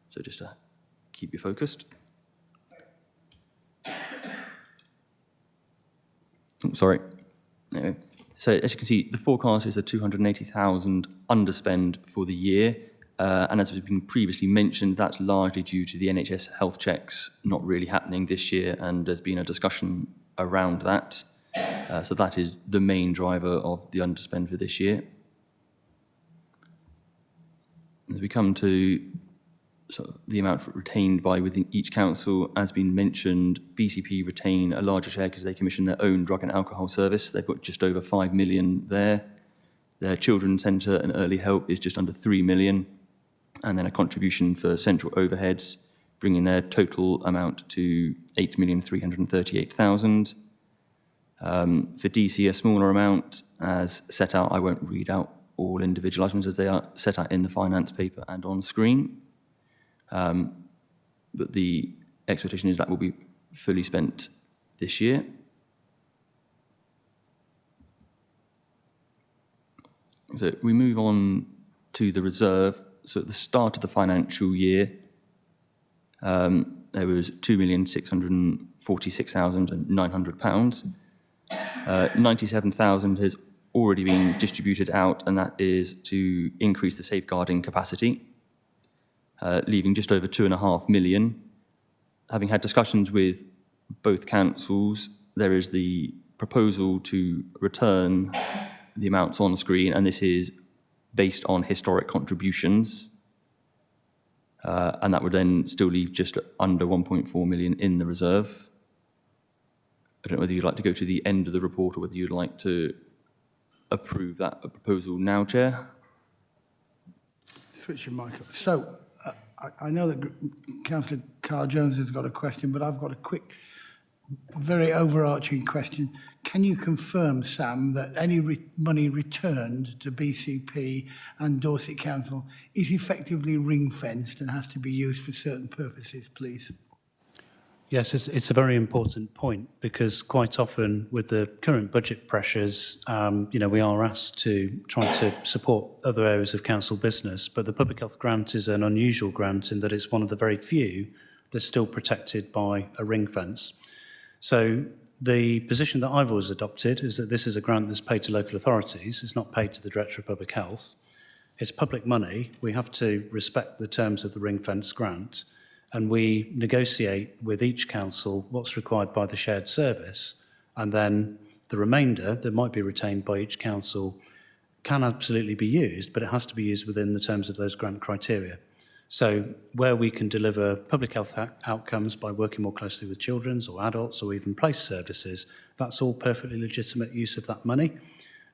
So just to keep you focused. Oh, sorry. Anyway. So as you can see, the forecast is a 280,000 underspend for the year. And as has been previously mentioned, that's largely due to the NHS health checks not really happening this year, and there's been a discussion around that. So that is the main driver of the underspend for this year. As we come to the amount retained by within each council, as been mentioned, BCP retain a larger share because they commission their own drug and alcohol service. They've got just over 5 million there. Their children's centre and early help is just under 3 million. And then a contribution for central overheads, bringing their total amount to 8,338,000. For DC, a smaller amount, as set out. I won't read out all individual items as they are set out in the finance paper and on screen. But the expectation is that will be fully spent this year. So we move on to the reserve. So at the start of the financial year, there was £2,646,900. 97,000 has already been distributed out, and that is to increase the safeguarding capacity, leaving just over 2.5 million. Having had discussions with both councils, there is the proposal to return the amounts on screen, and this is based on historic contributions. And that would then still leave just under 1.4 million in the reserve. I don't know whether you'd like to go to the end of the report or whether you'd like to approve that proposal now, Chair. Switch your mic up. So, I know that Councillor Carr-Jones has got a question, but I've got a quick, very overarching question. Can you confirm, Sam, that any money returned to BCP and Dorset Council is effectively ring-fenced and has to be used for certain purposes, please? Yes, it's a very important point, because quite often with the current budget pressures, we are asked to try to support other areas of council business, but the public health grant is an unusual grant in that it's one of the very few that's still protected by a ring fence. So the position that I've always adopted is that this is a grant that's paid to local authorities. It's not paid to the Director of Public Health. It's public money. We have to respect the terms of the ring fence grant, and we negotiate with each council what's required by the shared service, and then the remainder that might be retained by each council can absolutely be used, but it has to be used within the terms of those grant criteria. So where we can deliver public health outcomes by working more closely with children's or adults or even place services, that's all perfectly legitimate use of that money.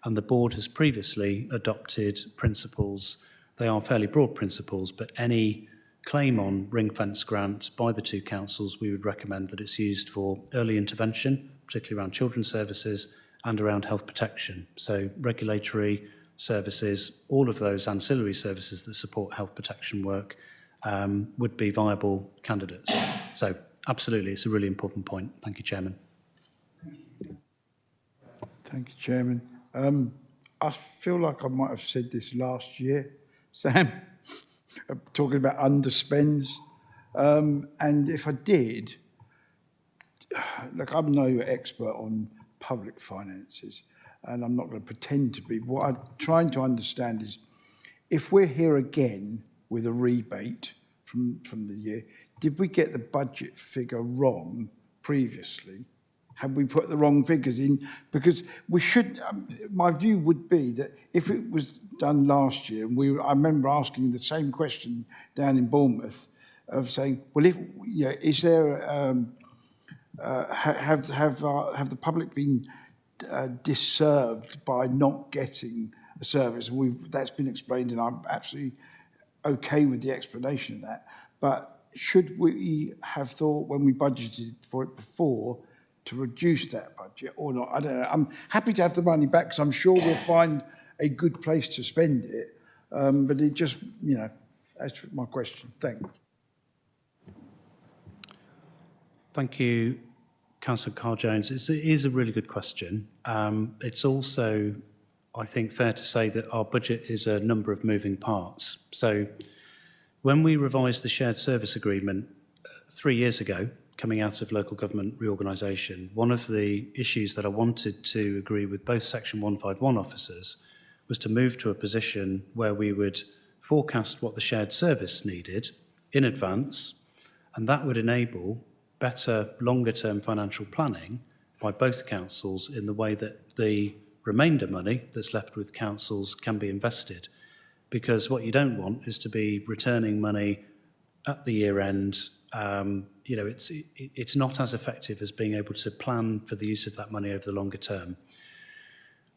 And the board has previously adopted principles. They are fairly broad principles, but any claim on ring-fence grants by the two councils, we would recommend that it's used for early intervention, particularly around children's services and around health protection. So regulatory services, all of those ancillary services that support health protection work would be viable candidates. So absolutely, it's a really important point. Thank you, Chairman. Thank you, Chairman. I feel like I might have said this last year, Sam, talking about underspends. And if I did, look, I'm no expert on public finances, and I'm not going to pretend to be. What I'm trying to understand is, if we're here again with a rebate from the year, did we get the budget figure wrong previously? Have we put the wrong figures in? Because we should, my view would be that if it was done last year, and I remember asking the same question down in Bournemouth, of saying, well, if, you know, is there, have the public been disserved by not getting a service? That's been explained, and I'm absolutely okay with the explanation of that. But should we have thought, when we budgeted for it before, to reduce that budget or not? I don't know. I'm happy to have the money back, because I'm sure we'll find a good place to spend it. But it just, you know, that's my question. Thanks. Thank you, Councillor Carr-Jones. It is a really good question. It's also, I think, fair to say that our budget is a number of moving parts. So when we revised the shared service agreement 3 years ago, coming out of local government reorganisation, one of the issues that I wanted to agree with both Section 151 officers was to move to a position where we would forecast what the shared service needed in advance, and that would enable better longer-term financial planning by both councils in the way that the remainder money that's left with councils can be invested. Because what you don't want is to be returning money at the year end. You know, it's not as effective as being able to plan for the use of that money over the longer term.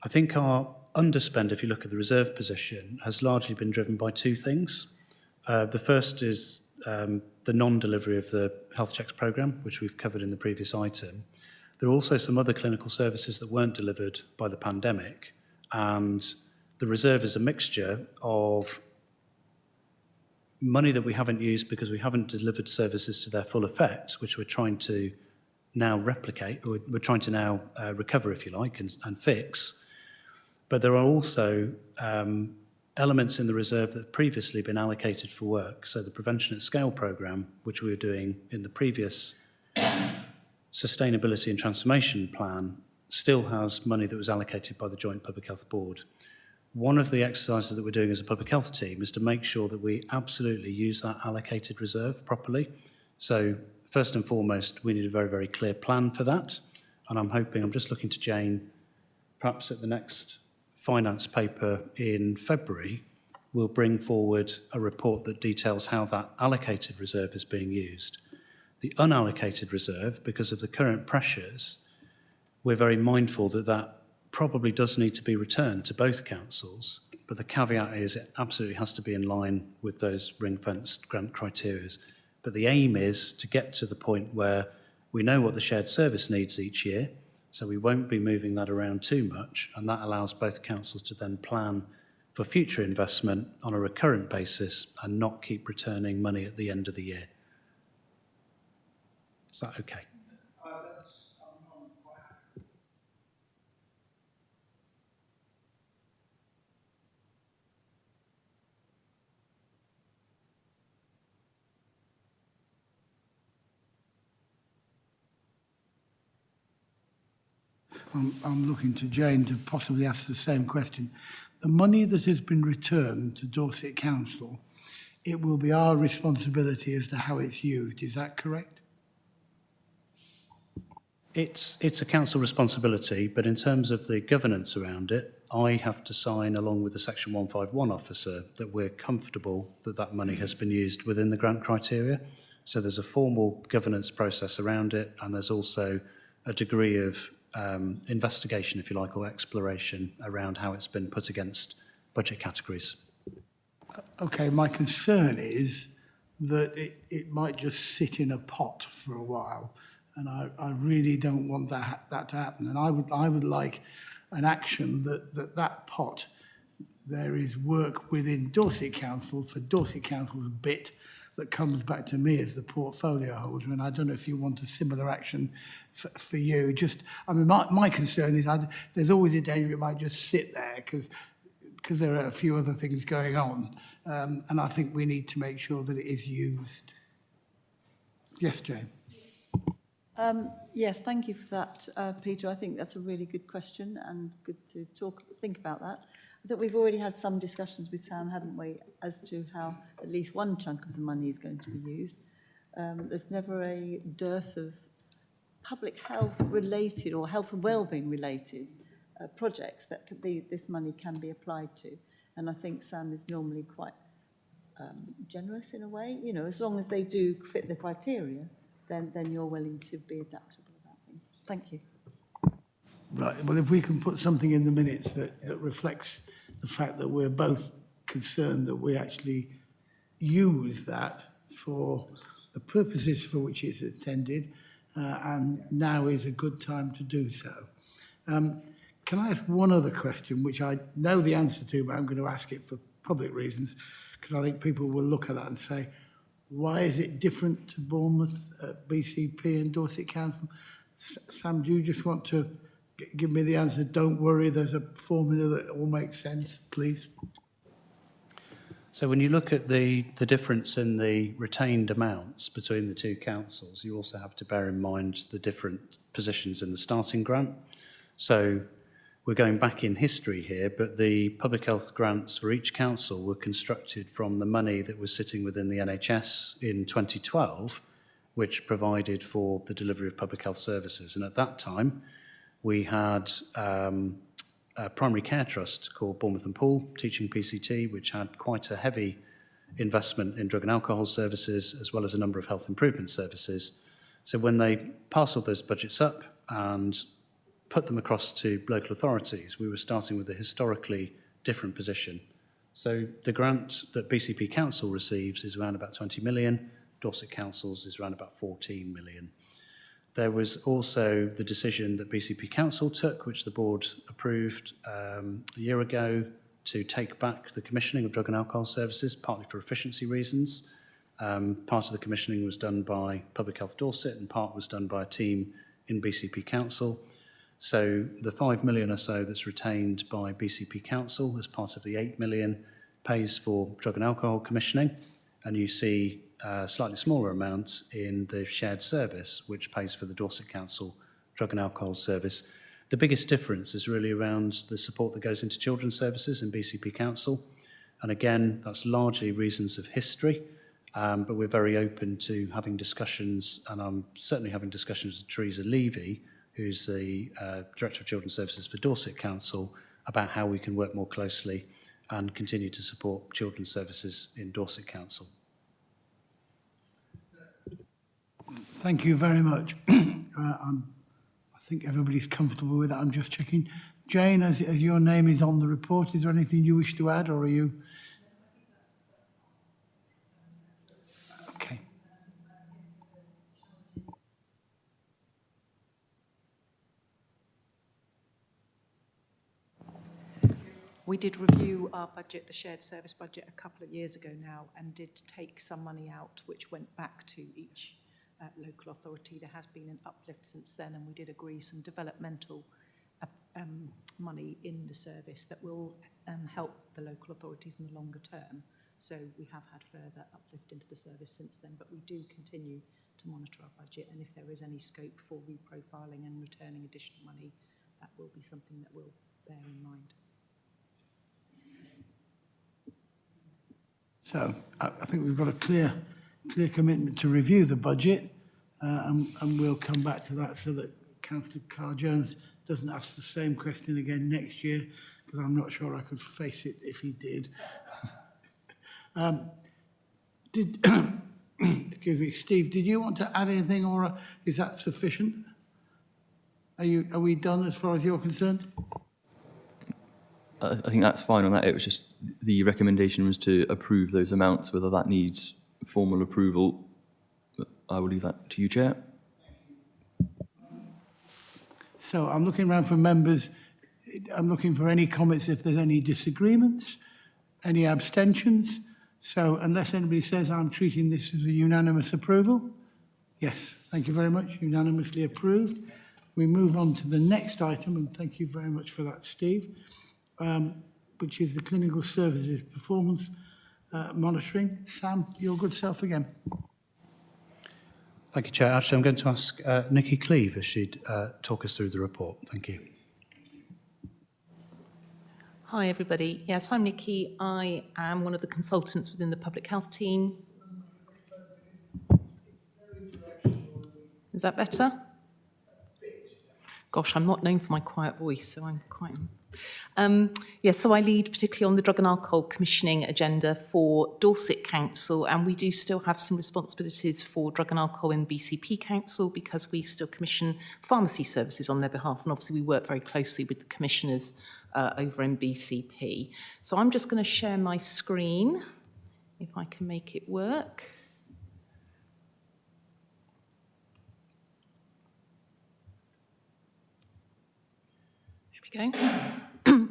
I think our underspend, if you look at the reserve position, has largely been driven by two things. The first is the non-delivery of the health checks programme, which we've covered in the previous item. There are also some other clinical services that weren't delivered by the pandemic, and the reserve is a mixture of money that we haven't used because we haven't delivered services to their full effect, which we're trying to now replicate, or we're trying to now recover, if you like, and fix. But there are also elements in the reserve that have previously been allocated for work. So the Prevention at Scale programme, which we were doing in the previous Sustainability and Transformation Plan, still has money that was allocated by the Joint Public Health Board. One of the exercises that we're doing as a public health team is to make sure that we absolutely use that allocated reserve properly. So first and foremost, we need a very, very clear plan for that. And I'm just looking to Jane, perhaps at the next finance paper in February, we'll bring forward a report that details how that allocated reserve is being used. The unallocated reserve, because of the current pressures, we're very mindful that that probably does need to be returned to both councils, but the caveat is it absolutely has to be in line with those ring-fenced grant criteria. But the aim is to get to the point where we know what the shared service needs each year, so we won't be moving that around too much, and that allows both councils to then plan for future investment on a recurrent basis and not keep returning money at the end of the year. Is that okay? I'm looking to Jane to possibly ask the same question. The money that has been returned to Dorset Council, it will be our responsibility as to how it's used. Is that correct? It's a council responsibility, but in terms of the governance around it, I have to sign along with the Section 151 officer that we're comfortable that that money has been used within the grant criteria. So there's a formal governance process around it, and there's also a degree of investigation, if you like, or exploration around how it's been put against budget categories. Okay, my concern is that it might just sit in a pot for a while, and I really don't want that to happen. And I would like an action that pot, there is work within Dorset Council for Dorset Council's bit that comes back to me as the portfolio holder. And I don't know if you want a similar action for you. Just, I mean, my concern is there's always a danger it might just sit there because there are a few other things going on. And I think we need to make sure that it is used. Yes, Jane. Yes, thank you for that, Peter. I think that's a really good question and good to think about that. I think we've already had some discussions with Sam, haven't we, as to how at least one chunk of the money is going to be used. There's never a dearth of public health related or health and wellbeing related projects that this money can be applied to. And I think Sam is normally quite generous in a way, you know, as long as they do fit the criteria, then you're willing to be adaptable about things. Thank you. Right, well, if we can put something in the minutes that reflects the fact that we're both concerned that we actually use that for the purposes for which it's intended, and now is a good time to do so. Can I ask one other question, which I know the answer to, but I'm going to ask it for public reasons, because I think people will look at that and say, why is it different to Bournemouth, BCP and Dorset Council? Sam, do you just want to give me the answer? Don't worry, there's a formula that all makes sense, please. So when you look at the difference in the retained amounts between the two councils, you also have to bear in mind the different positions in the starting grant. So we're going back in history here, but the public health grants for each council were constructed from the money that was sitting within the NHS in 2012, which provided for the delivery of public health services. And at that time, we had a primary care trust called Bournemouth and Poole, teaching PCT, which had quite a heavy investment in drug and alcohol services, as well as a number of health improvement services. So when they parcelled those budgets up and put them across to local authorities, we were starting with a historically different position. So the grant that BCP Council receives is around about 20 million, Dorset Council's is around about 14 million. There was also the decision that BCP Council took, which the board approved a year ago, to take back the commissioning of drug and alcohol services, partly for efficiency reasons. Part of the commissioning was done by Public Health Dorset and part was done by a team in BCP Council. So the 5 million or so that's retained by BCP Council as part of the 8 million pays for drug and alcohol commissioning, and you see a slightly smaller amount in the shared service, which pays for the Dorset Council drug and alcohol service. The biggest difference is really around the support that goes into children's services in BCP Council. And again, that's largely reasons of history, but we're very open to having discussions, and I'm certainly having discussions with Teresa Levy, who's the Director of Children's Services for Dorset Council, about how we can work more closely and continue to support children's services in Dorset Council. Thank you very much. I think everybody's comfortable with that. I'm just checking. Jane, as your name is on the report, is there anything you wish to add, or are you? Okay. We did review our budget, the shared service budget, a couple of years ago now, and did take some money out, which went back to each local authority. There has been an uplift since then, and we did agree some developmental money in the service that will help the local authorities in the longer term. So we have had further uplift into the service since then, but we do continue to monitor our budget, and if there is any scope for reprofiling and returning additional money, that will be something that we'll bear in mind. So I think we've got a clear commitment to review the budget, and we'll come back to that so that Councillor Carr-Jones doesn't ask the same question again next year, because I'm not sure I could face it if he did. Excuse me, Steve, did you want to add anything, or is that sufficient? Are we done as far as you're concerned? I think that's fine on that. It was just the recommendation was to approve those amounts. Whether that needs formal approval, I will leave that to you, Chair. So I'm looking around for members. I'm looking for any comments if there's any disagreements, any abstentions. So unless anybody says I'm treating this as a unanimous approval, yes, thank you very much, unanimously approved. We move on to the next item, and thank you very much for that, Steve, which is the clinical services performance monitoring. Sam, your good self again. Thank you, Chair. Actually, I'm going to ask Nikki Cleave if she'd talk us through the report. Thank you. Hi, everybody. Yes, I'm Nikki. I am one of the consultants within the public health team. Is that better? Gosh, I'm not known for my quiet voice, so I'm quite... so I lead particularly on the drug and alcohol commissioning agenda for Dorset Council, and we do still have some responsibilities for drug and alcohol in BCP Council because we still commission pharmacy services on their behalf, and obviously we work very closely with the commissioners over in BCP. So I'm just going to share my screen, if I can make it work. There we go.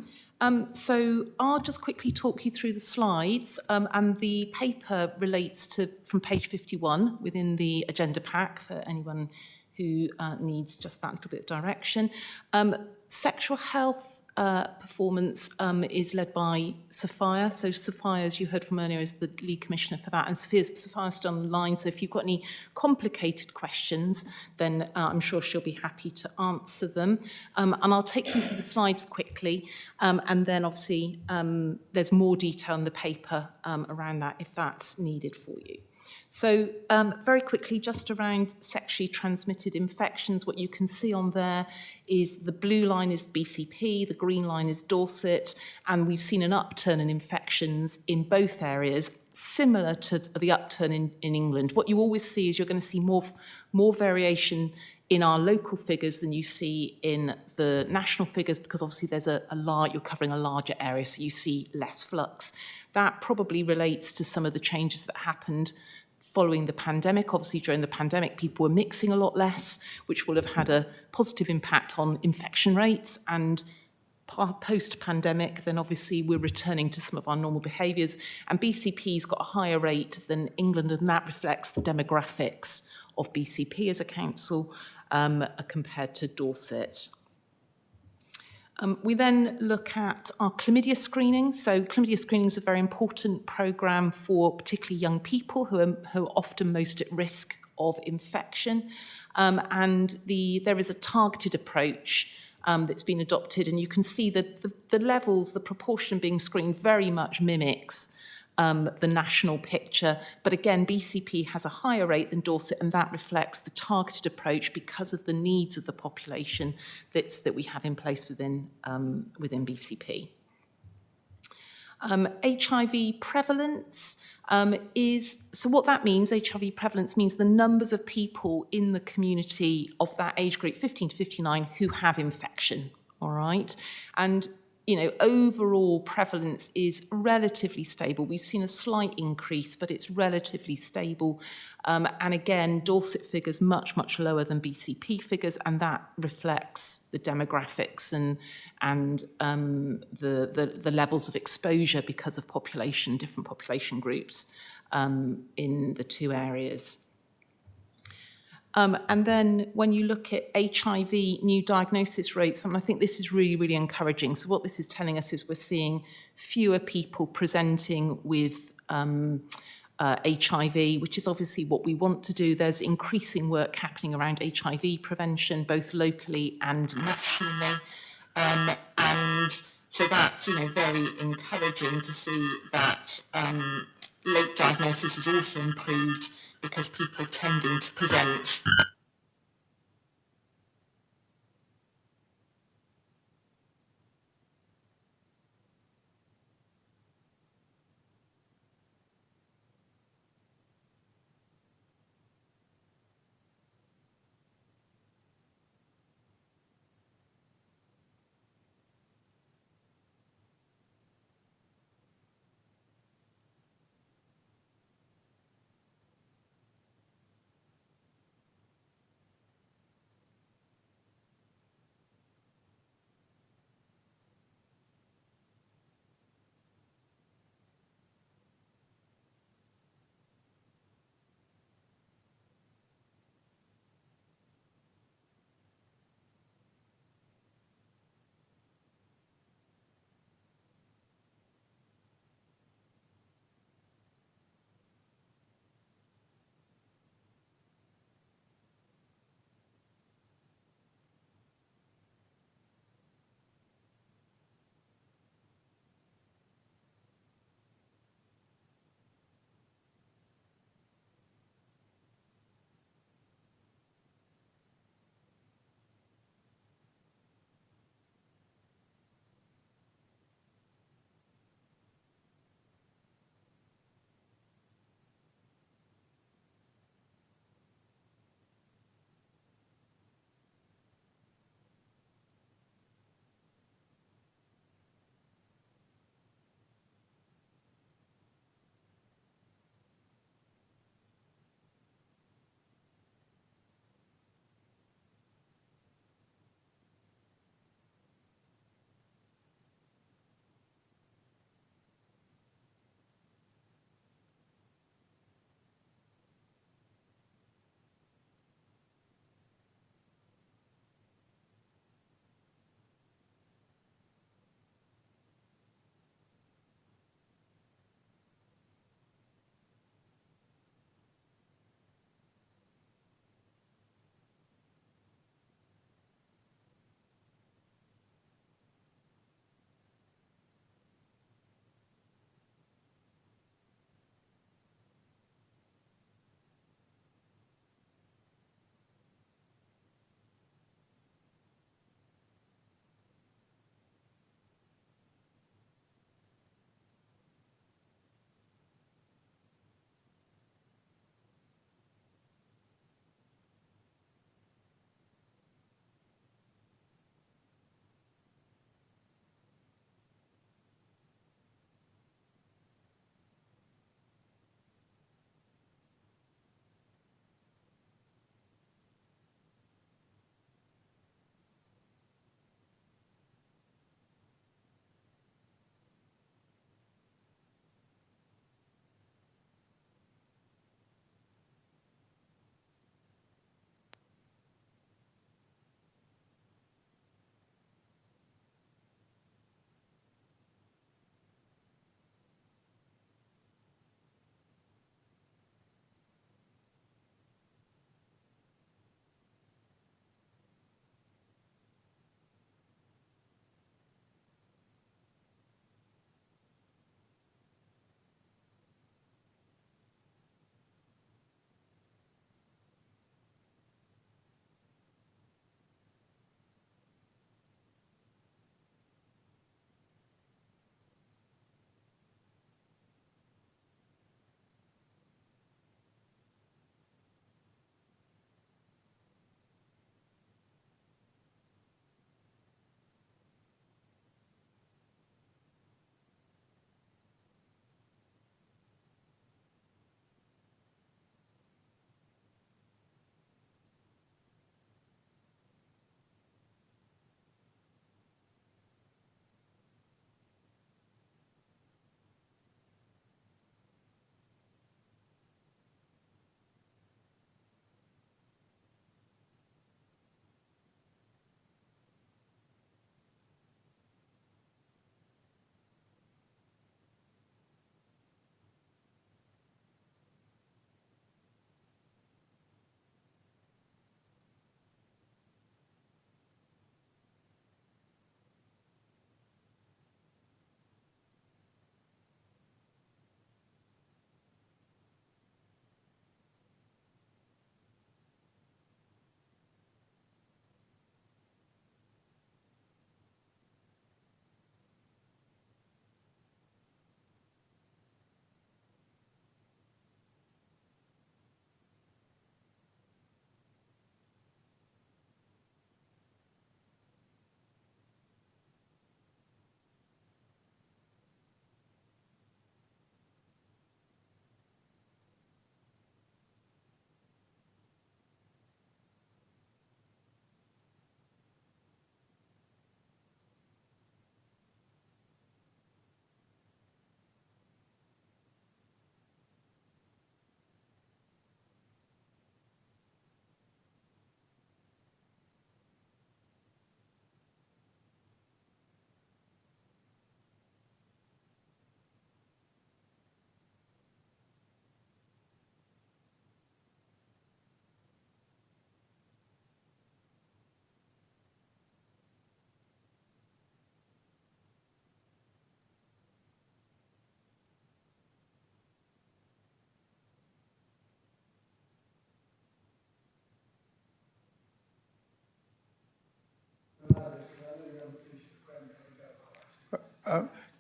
So I'll just quickly talk you through the slides, and the paper relates to from page 51 within the agenda pack for anyone who needs just that little bit of direction. Sexual health performance is led by Sophia. So Sophia, as you heard from earlier, is the lead commissioner for that, and Sophia's still on the line. So if you've got any complicated questions, then I'm sure she'll be happy to answer them. And I'll take you through the slides quickly, and then obviously there's more detail in the paper around that if that's needed for you. So very quickly, just around sexually transmitted infections, what you can see on there is the blue line is BCP, the green line is Dorset, and we've seen an upturn in infections in both areas, similar to the upturn in England. What you always see is you're going to see more variation in our local figures than you see in the national figures, because obviously there's you're covering a larger area, so you see less flux. That probably relates to some of the changes that happened following the pandemic. Obviously, during the pandemic, people were mixing a lot less, which will have had a positive impact on infection rates. And post-pandemic, then obviously we're returning to some of our normal behaviours. And BCP's got a higher rate than England, and that reflects the demographics of BCP as a council compared to Dorset. We then look at our chlamydia screening. So chlamydia screening is a very important programme for particularly young people who are often most at risk of infection. There is a targeted approach that's been adopted, and you can see that the levels, the proportion being screened very much mimics the national picture. But again, BCP has a higher rate than Dorset, and that reflects the targeted approach because of the needs of the population that we have in place within BCP. HIV prevalence so what that means, HIV prevalence means the numbers of people in the community of that age group, 15 to 59, who have infection, all right? And overall prevalence is relatively stable. We've seen a slight increase, but it's relatively stable. And again, Dorset figures much, much lower than BCP figures, and that reflects the demographics and the levels of exposure because of different population groups in the two areas. And then when you look at HIV new diagnosis rates, and I think this is really, really encouraging. So what this is telling us is we're seeing fewer people presenting with HIV, which is obviously what we want to do. There's increasing work happening around HIV prevention, both locally and nationally. And so that's, very encouraging to see that late diagnosis has also improved because people tending to present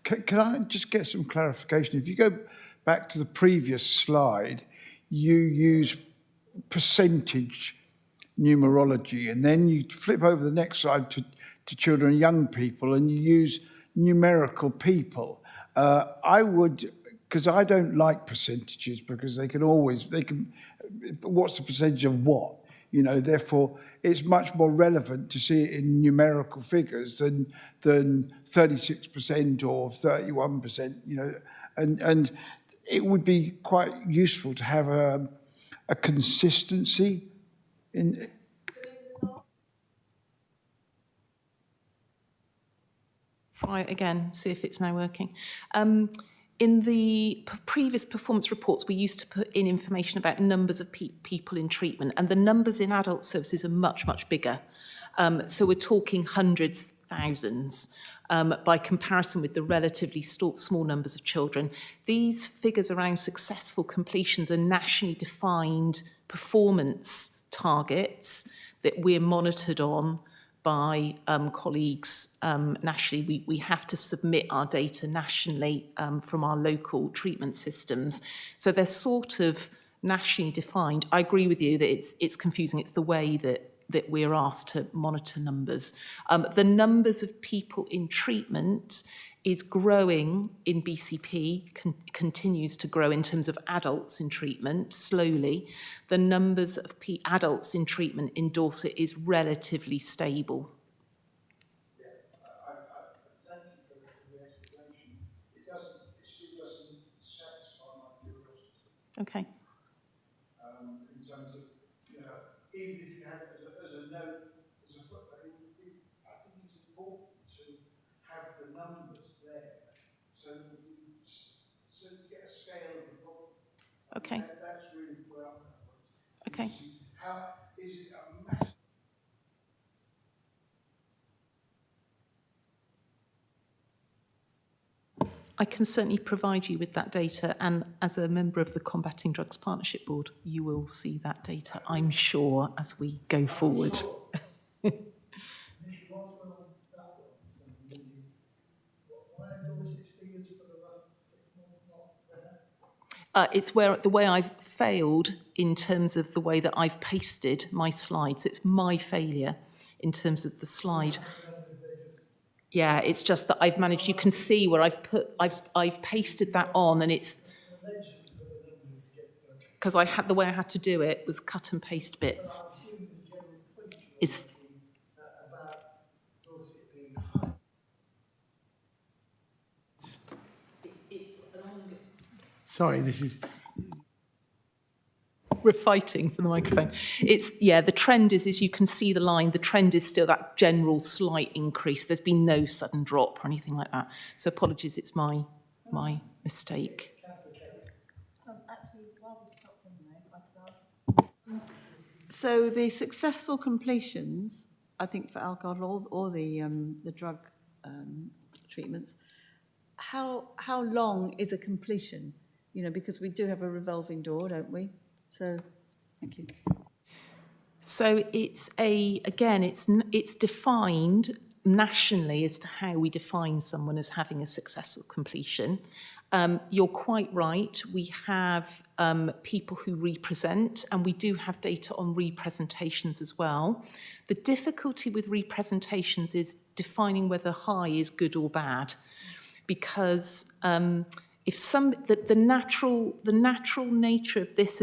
Can I just get some clarification? If you go back to the previous slide, you use percentage numerology, and then you flip over the next slide to children and young people, and you use numerical people. I would, because I don't like percentages, because they can, what's the percentage of what? You know, therefore, it's much more relevant to see it in numerical figures than 36% or 31%, you know, and it would be quite useful to have a consistency in. Try it again, see if it's now working. In the previous performance reports, we used to put in information about numbers of people in treatment, and the numbers in adult services are much, much bigger. So we're talking hundreds, thousands, by comparison with the relatively small numbers of children. These figures around successful completions are nationally defined performance targets that we're monitored on by colleagues nationally. We have to submit our data nationally from our local treatment systems. So they're sort of nationally defined. I agree with you that it's confusing. It's the way that we're asked to monitor numbers. The numbers of people in treatment is growing in BCP, continues to grow in terms of adults in treatment, slowly. The numbers of adults in treatment in Dorset is relatively stable. Yeah, thank you for the explanation. It still doesn't satisfy my curiosity. Okay. In terms of, you know, even if you have it as a note, as a footnote, I think it's important to have the numbers there so to get a scale of the problem. Okay. That's really where I'm at. Okay. How is it a massive? I can certainly provide you with that data, and as a member of the Combating Drugs Partnership Board, you will see that data, I'm sure, as we go forward. It's where the way I've failed in terms of the way that I've pasted my slides. It's my failure in terms of the slide. Yeah, it's just that I've managed. You can see where I've pasted that on, and it's because the way I had to do it was cut and paste bits. It's Sorry, this is... We're fighting for the microphone. The trend is you can see the line, the trend is still that general slight increase. There's been no sudden drop or anything like that. So apologies, it's my mistake. So the successful completions, I think for alcohol or the drug treatments, how long is a completion? You know, because we do have a revolving door, don't we? So, thank you. So it's defined nationally as to how we define someone as having a successful completion. You're quite right. We have people who represent, and we do have data on representations as well. The difficulty with representations is defining whether high is good or bad, because the natural nature of this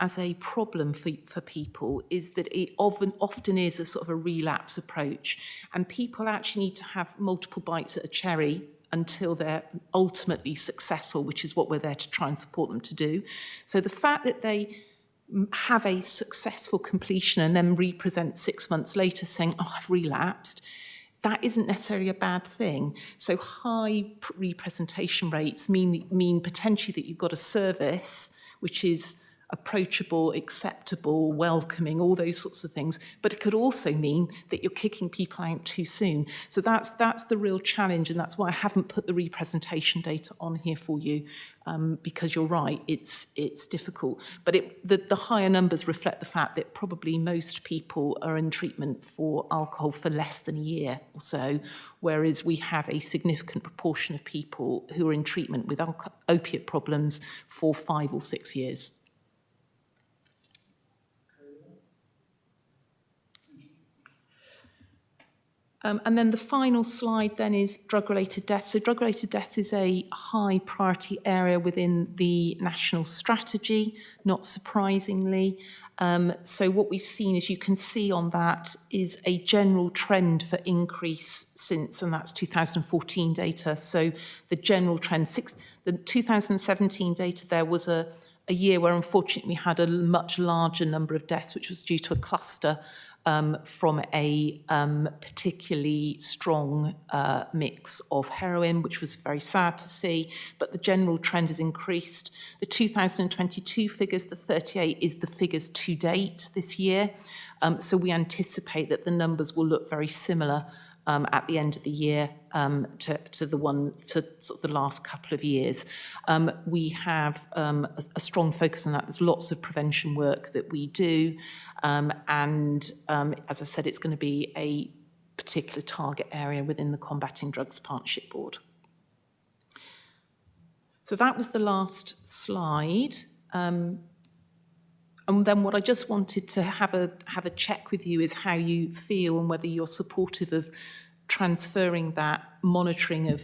as a problem for people is that it often is a sort of a relapse approach, and people actually need to have multiple bites at a cherry until they're ultimately successful, which is what we're there to try and support them to do. So the fact that they have a successful completion and then represent 6 months later saying, oh, I've relapsed, that isn't necessarily a bad thing. So high representation rates mean potentially that you've got a service which is approachable, acceptable, welcoming, all those sorts of things. But it could also mean that you're kicking people out too soon. So that's the real challenge, and that's why I haven't put the representation data on here for you, because you're right, it's difficult. But the higher numbers reflect the fact that probably most people are in treatment for alcohol for less than a year or so, whereas we have a significant proportion of people who are in treatment with opiate problems for 5 or 6 years. And then the final slide then is drug-related deaths. So drug-related deaths is a high priority area within the national strategy, not surprisingly. So what we've seen, as you can see on that, is a general trend for increase since, and that's 2014 data. So the general trend, the 2017 data, there was a year where unfortunately we had a much larger number of deaths, which was due to a cluster from a particularly strong mix of heroin, which was very sad to see, but the general trend has increased. The 2022 figures, the 38, is the figures to date this year. So we anticipate that the numbers will look very similar at the end of the year to sort of the last couple of years. We have a strong focus on that. There's lots of prevention work that we do. As I said, it's going to be a particular target area within the Combating Drugs Partnership Board. So that was the last slide. And then what I just wanted to have a check with you is how you feel and whether you're supportive of transferring that monitoring of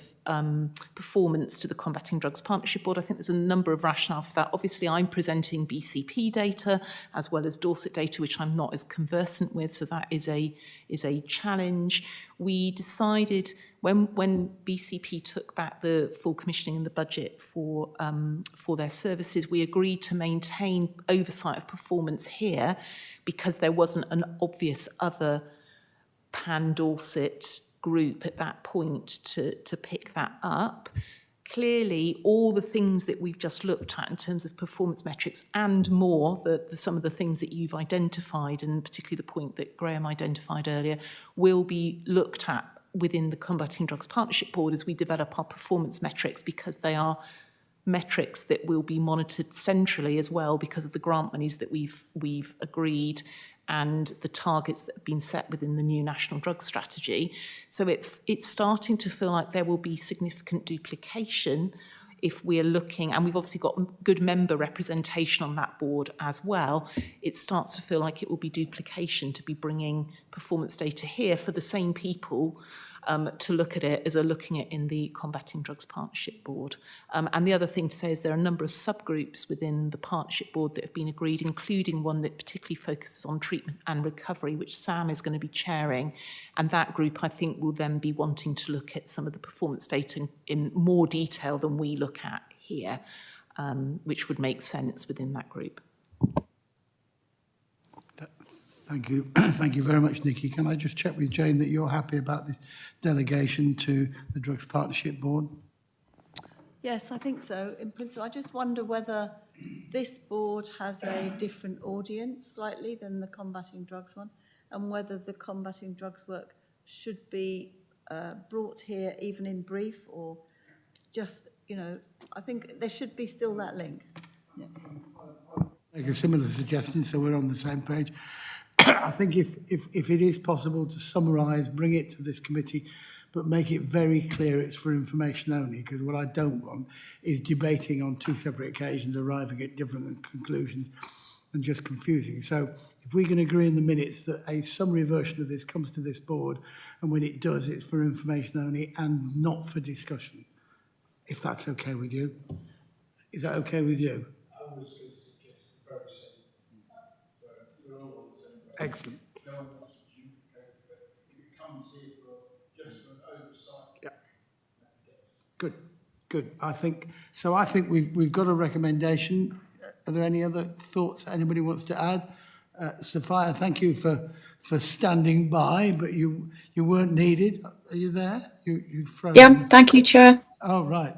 performance to the Combating Drugs Partnership Board. I think there's a number of rationale for that. Obviously, I'm presenting BCP data as well as Dorset data, which I'm not as conversant with, so that is a challenge. We decided when BCP took back the full commissioning and the budget for their services, we agreed to maintain oversight of performance here because there wasn't an obvious other pan-Dorset group at that point to pick that up. Clearly, all the things that we've just looked at in terms of performance metrics and more, some of the things that you've identified, and particularly the point that Graham identified earlier, will be looked at within the Combating Drugs Partnership Board as we develop our performance metrics, because they are metrics that will be monitored centrally as well because of the grant monies that we've agreed and the targets that have been set within the new National Drug Strategy. So it's starting to feel like there will be significant duplication if we're looking, and we've obviously got good member representation on that board as well. It starts to feel like it will be duplication to be bringing performance data here for the same people to look at it as are looking at in the Combating Drugs Partnership Board. And the other thing to say is there are a number of subgroups within the Partnership Board that have been agreed, including one that particularly focuses on treatment and recovery, which Sam is going to be chairing. And that group, I think, will then be wanting to look at some of the performance data in more detail than we look at here, which would make sense within that group. Thank you. Thank you very much, Nikki. Can I just check with Jane that you're happy about this delegation to the Drugs Partnership Board? Yes, I think so. In principle, I just wonder whether this board has a different audience slightly than the Combating Drugs one, and whether the Combating Drugs work should be brought here even in brief, or just, I think there should be still that link. Yeah. Make a similar suggestion so we're on the same page. I think if it is possible to summarise, bring it to this committee, but make it very clear it's for information only, because what I don't want is debating on two separate occasions, arriving at different conclusions and just confusing. So if we can agree in the minutes that a summary version of this comes to this board, and when it does, it's for information only and not for discussion, if that's okay with you. Is that okay with you? I was going to suggest very simple. We're all on the same page. Excellent. No one wants to duplicate, but if it comes here for just for oversight. Yeah. Good, good. I think we've got a recommendation. Are there any other thoughts anybody wants to add? Sophia, thank you for standing by, but you weren't needed. Are you there? You frozen. Yeah, thank you, Chair. Oh, right.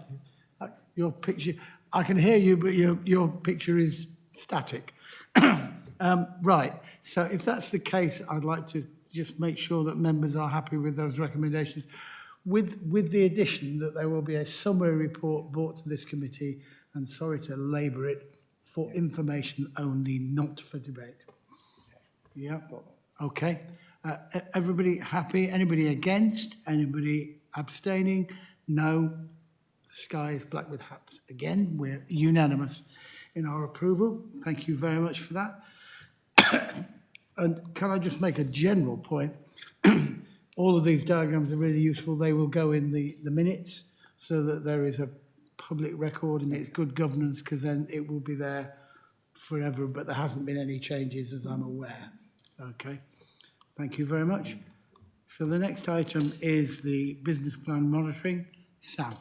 Your picture, I can hear you, but your picture is static. Right, so if that's the case, I'd like to just make sure that members are happy with those recommendations, with the addition that there will be a summary report brought to this committee, and sorry to labour it, for information only, not for debate. Yeah, okay. Everybody happy? Anybody against? Anybody abstaining? No. The sky is black with hats. Again, we're unanimous in our approval. Thank you very much for that. And can I just make a general point? All of these diagrams are really useful. They will go in the minutes so that there is a public record and it's good governance, because then it will be there forever, but there hasn't been any changes as I'm aware. Okay, thank you very much. So the next item is the business plan monitoring. Sam.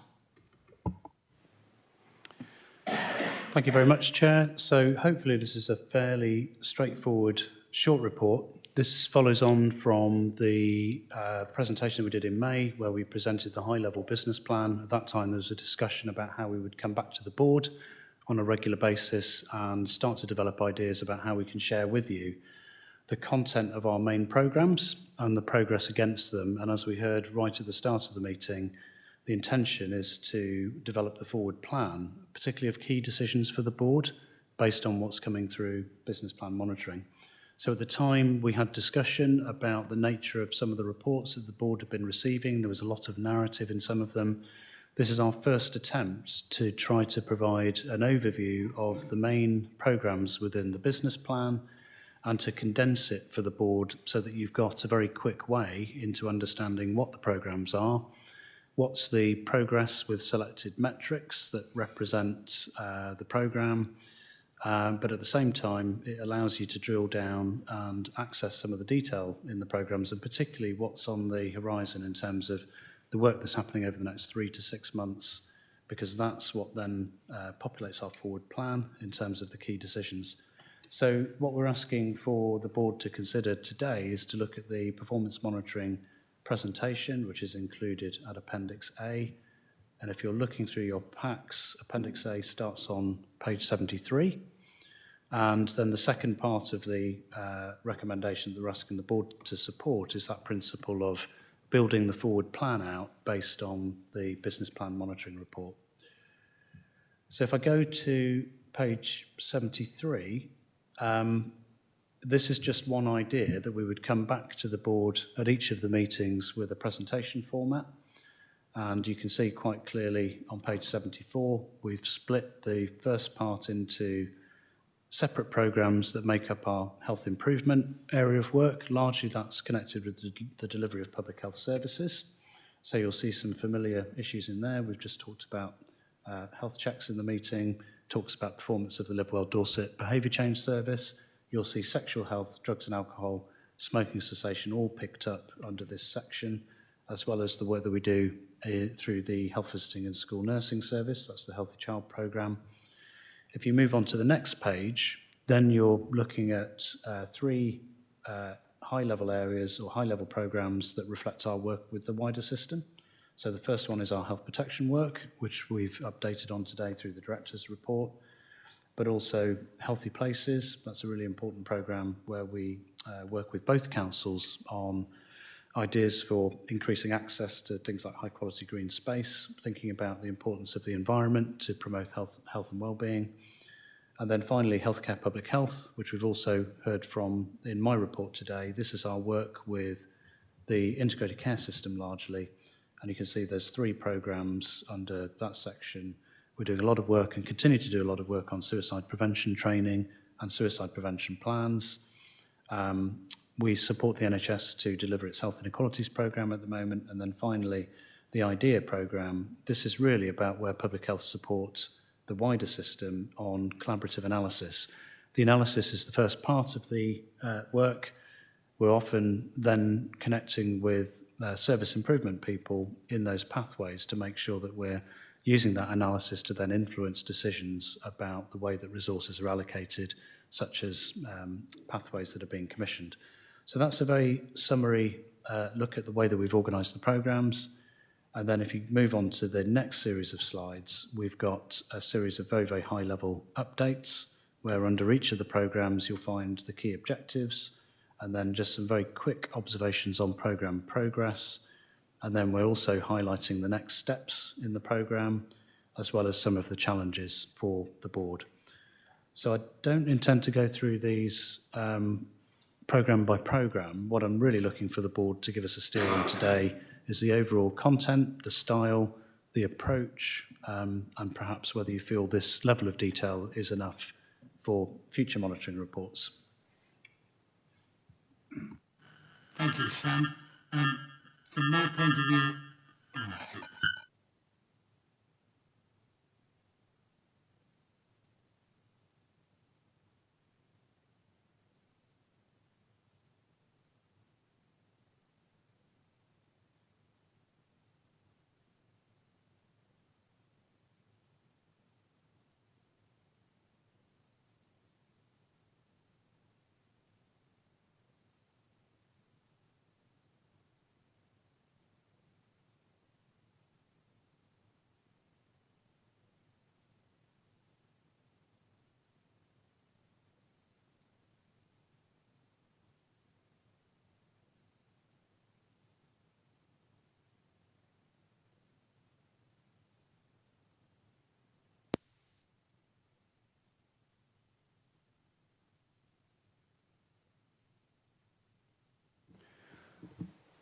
Thank you very much, Chair. So hopefully this is a fairly straightforward short report. This follows on from the presentation we did in May, where we presented the high-level business plan. At that time, there was a discussion about how we would come back to the board on a regular basis and start to develop ideas about how we can share with you the content of our main programmes and the progress against them. And as we heard right at the start of the meeting, the intention is to develop the forward plan, particularly of key decisions for the board, based on what's coming through business plan monitoring. So at the time, we had discussion about the nature of some of the reports that the board had been receiving. There was a lot of narrative in some of them. This is our first attempt to try to provide an overview of the main programmes within the business plan and to condense it for the board so that you've got a very quick way into understanding what the programmes are, what's the progress with selected metrics that represent the programme, but at the same time, it allows you to drill down and access some of the detail in the programmes, and particularly what's on the horizon in terms of the work that's happening over the next 3 to 6 months, because that's what then populates our forward plan in terms of the key decisions. So what we're asking for the board to consider today is to look at the performance monitoring presentation, which is included at Appendix A. And if you're looking through your packs, Appendix A starts on page 73. And then the second part of the recommendation that we're asking the board to support is that principle of building the forward plan out based on the business plan monitoring report. So if I go to page 73, this is just one idea that we would come back to the board at each of the meetings with a presentation format. And you can see quite clearly on page 74, we've split the first part into separate programmes that make up our health improvement area of work. Largely that's connected with the delivery of public health services. So you'll see some familiar issues in there. We've just talked about health checks in the meeting, talks about performance of the Live Well Dorset behaviour change service. You'll see sexual health, drugs and alcohol, smoking cessation all picked up under this section, as well as the work that we do through the health visiting and school nursing service. That's the Healthy Child programme. If you move on to the next page, then you're looking at three high-level areas or high-level programmes that reflect our work with the wider system. So the first one is our health protection work, which we've updated on today through the Director's report, but also Healthy Places. That's a really important programme where we work with both councils on ideas for increasing access to things like high-quality green space, thinking about the importance of the environment to promote health and well-being. And then finally, healthcare public health, which we've also heard from in my report today. This is our work with the integrated care system largely. And you can see there's 3 programmes under that section. We're doing a lot of work and continue to do a lot of work on suicide prevention training and suicide prevention plans. We support the NHS to deliver its health inequalities programme at the moment. And then finally, the IDEA programme. This is really about where public health supports the wider system on collaborative analysis. The analysis is the first part of the work. We're often then connecting with service improvement people in those pathways to make sure that we're using that analysis to then influence decisions about the way that resources are allocated, such as pathways that are being commissioned. So that's a very summary look at the way that we've organised the programmes. And then if you move on to the next series of slides, we've got a series of very, very high-level updates, where under each of the programmes you'll find the key objectives, and then just some very quick observations on programme progress. And then we're also highlighting the next steps in the programme, as well as some of the challenges for the board. So I don't intend to go through these programme by programme. What I'm really looking for the board to give us a steer on today is the overall content, the style, the approach, and perhaps whether you feel this level of detail is enough for future monitoring reports. Thank you, Sam. From my point of view, oh, I hate this.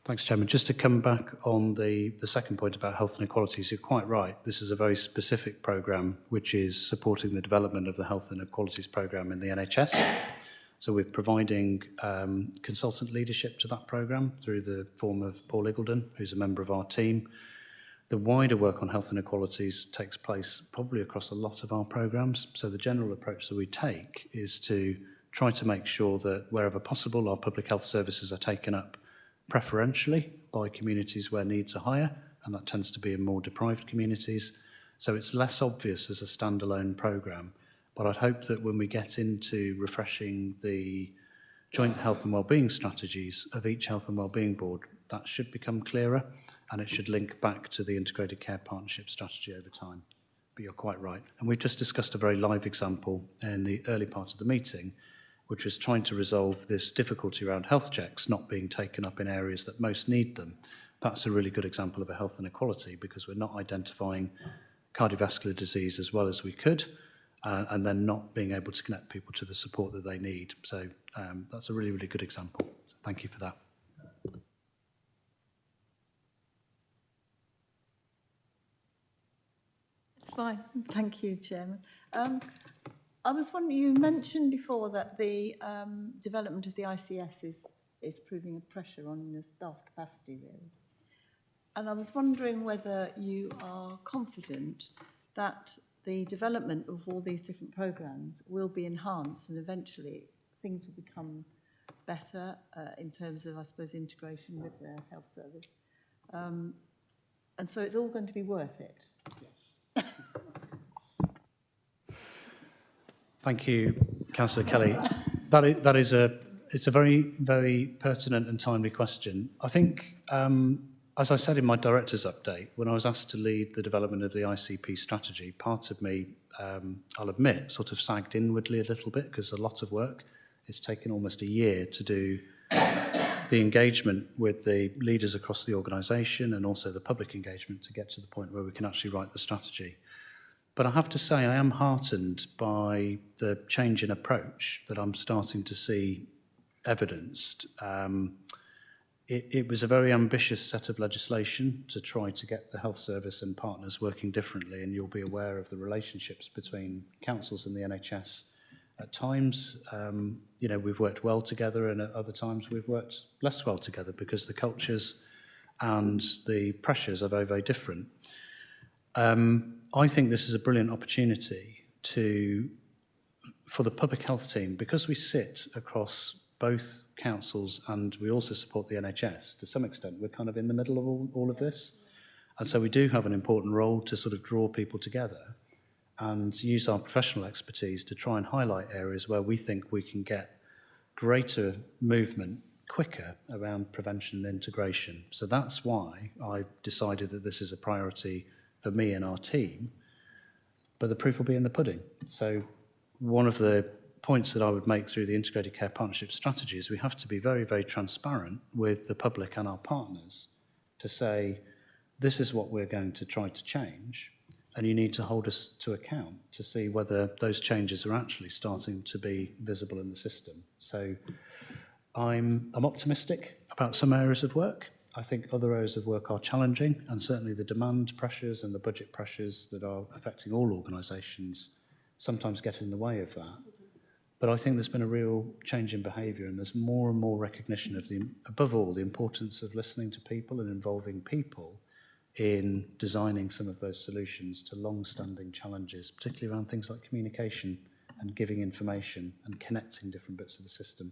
Thanks, Chairman. Just to come back on the second point about health inequalities, you're quite right. This is a very specific programme which is supporting the development of the health inequalities programme in the NHS. So we're providing consultant leadership to that programme through the form of Paul Iggulden, who's a member of our team. The wider work on health inequalities takes place probably across a lot of our programmes. So the general approach that we take is to try to make sure that wherever possible, our public health services are taken up preferentially by communities where needs are higher, and that tends to be in more deprived communities. So it's less obvious as a standalone programme. But I'd hope that when we get into refreshing the joint health and wellbeing strategies of each health and wellbeing board, that should become clearer, and it should link back to the integrated care partnership strategy over time. But you're quite right. And we've just discussed a very live example in the early part of the meeting, which was trying to resolve this difficulty around health checks not being taken up in areas that most need them. That's a really good example of a health inequality, because we're not identifying cardiovascular disease as well as we could, and then not being able to connect people to the support that they need. So that's a really, really good example. So thank you for that. It's fine. Thank you, Chairman. I was wondering, you mentioned before that the development of the ICS is proving a pressure on the staff capacity, really. And I was wondering whether you are confident that the development of all these different programmes will be enhanced and eventually things will become better in terms of, I suppose, integration with the health service. And so it's all going to be worth it. Yes. Thank you, Councillor Kelly. It's a very, very pertinent and timely question. I think, as I said in my director's update, when I was asked to lead the development of the ICP strategy, part of me, I'll admit, sort of sagged inwardly a little bit, because a lot of work. It's taken almost a year to do the engagement with the leaders across the organisation and also the public engagement to get to the point where we can actually write the strategy. But I have to say I am heartened by the change in approach that I'm starting to see evidenced. It was a very ambitious set of legislation to try to get the health service and partners working differently, and you'll be aware of the relationships between councils and the NHS. At times, we've worked well together, and at other times we've worked less well together because the cultures and the pressures are very, very different. I think this is a brilliant opportunity for the public health team, because we sit across both councils and we also support the NHS. To some extent, we're kind of in the middle of all of this. And so we do have an important role to sort of draw people together and use our professional expertise to try and highlight areas where we think we can get greater movement quicker around prevention and integration. So that's why I've decided that this is a priority for me and our team, but the proof will be in the pudding. So one of the points that I would make through the Integrated Care Partnership strategy is we have to be very, very transparent with the public and our partners to say, this is what we're going to try to change, and you need to hold us to account to see whether those changes are actually starting to be visible in the system. So I'm optimistic about some areas of work. I think other areas of work are challenging, and certainly the demand pressures and the budget pressures that are affecting all organisations sometimes get in the way of that. But I think there's been a real change in behaviour, and there's more and more recognition of above all, the importance of listening to people and involving people in designing some of those solutions to long-standing challenges, particularly around things like communication and giving information and connecting different bits of the system.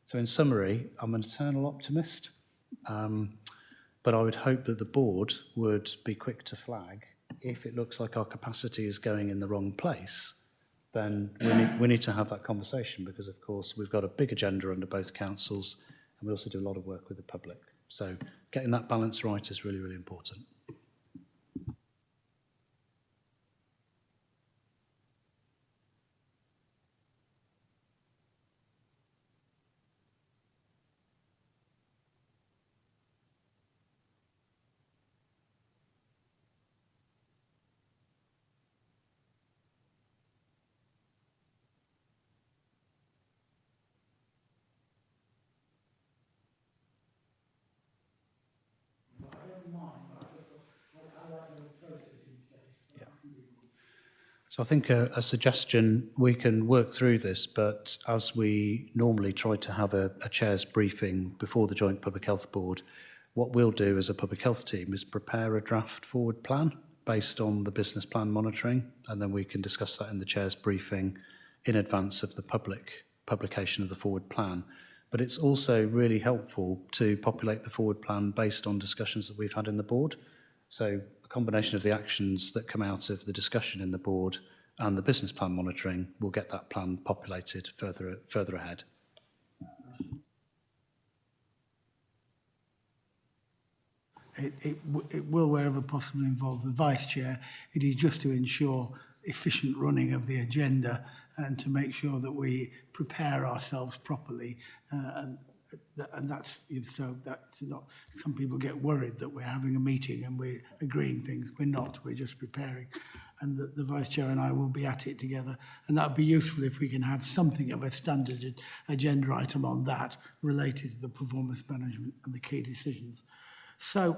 So in summary, I'm an eternal optimist, but I would hope that the board would be quick to flag if it looks like our capacity is going in the wrong place. Then we need to have that conversation, because of course we've got a big agenda under both councils, and we also do a lot of work with the public. So getting that balance right is really, really important. So I think a suggestion, we can work through this, but as we normally try to have a chair's briefing before the Joint Public Health Board, what we'll do as a public health team is prepare a draft forward plan based on the business plan monitoring, and then we can discuss that in the chair's briefing in advance of the publication of the forward plan. But it's also really helpful to populate the forward plan based on discussions that we've had in the board. So a combination of the actions that come out of the discussion in the board and the business plan monitoring will get that plan populated further ahead. It will, wherever possible, involve the Vice Chair. It is just to ensure efficient running of the agenda and to make sure that we prepare ourselves properly. And that's, so that's not, some people get worried that we're having a meeting and we're agreeing things. We're not, we're just preparing. And the Vice Chair and I will be at it together. And that would be useful if we can have something of a standard agenda item on that related to the performance management and the key decisions. So,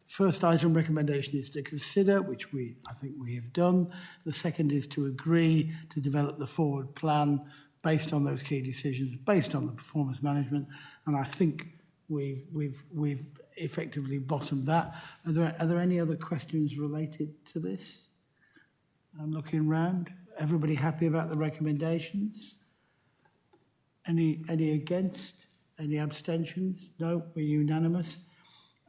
first item recommendation is to consider, which I think we have done. The second is to agree to develop the forward plan based on those key decisions, based on the performance management, and I think we've effectively bottomed that. Are there any other questions related to this? I'm looking round. Everybody happy about the recommendations? Any against? Any abstentions? No, we're unanimous.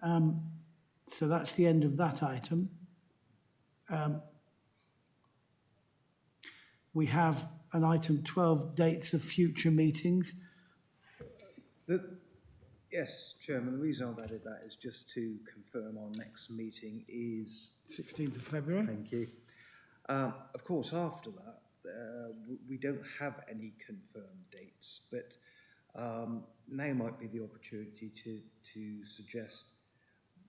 So that's the end of that item. We have an item 12, dates of future meetings. Yes, Chairman, the reason I've added that is just to confirm our next meeting is 16th of February. Thank you. Of course, after that, we don't have any confirmed dates, but now might be the opportunity to suggest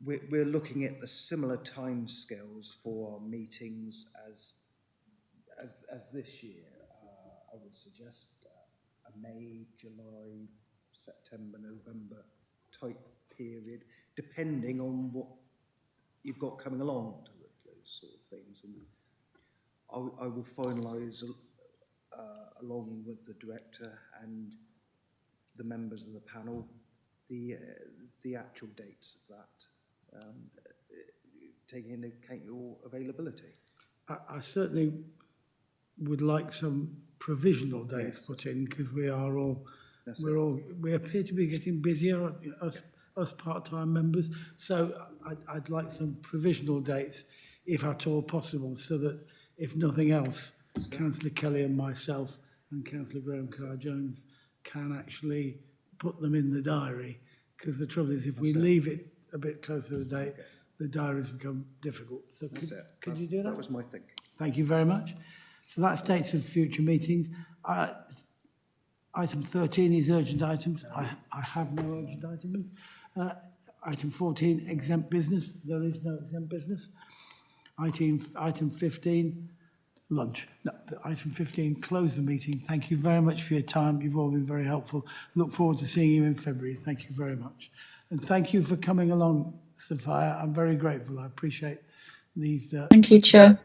we're looking at the similar timescales for our meetings as this year. I would suggest a May, July, September, November type period, depending on what you've got coming along to those sort of things. And I will finalise along with the director and the members of the panel the actual dates of that, taking into account your availability. I certainly would like some provisional dates put in, because we appear to be getting busier, us part-time members. So I'd like some provisional dates, if at all possible, so that if nothing else, Councillor Kelly and myself and Councillor Graham Carr-Jones can actually put them in the diary. Because the trouble is, if we leave it a bit closer to the date, the diaries become difficult. So could you do that? That was my thinking. Thank you very much. So that's dates of future meetings. Item 13 is urgent items. I have no urgent items. Item 14, exempt business. There is no exempt business. Item 15, lunch. No, item 15, close the meeting. Thank you very much for your time. You've all been very helpful. Look forward to seeing you in February. Thank you very much. And thank you for coming along, Sophia. I'm very grateful. I appreciate these. Thank you, Chair.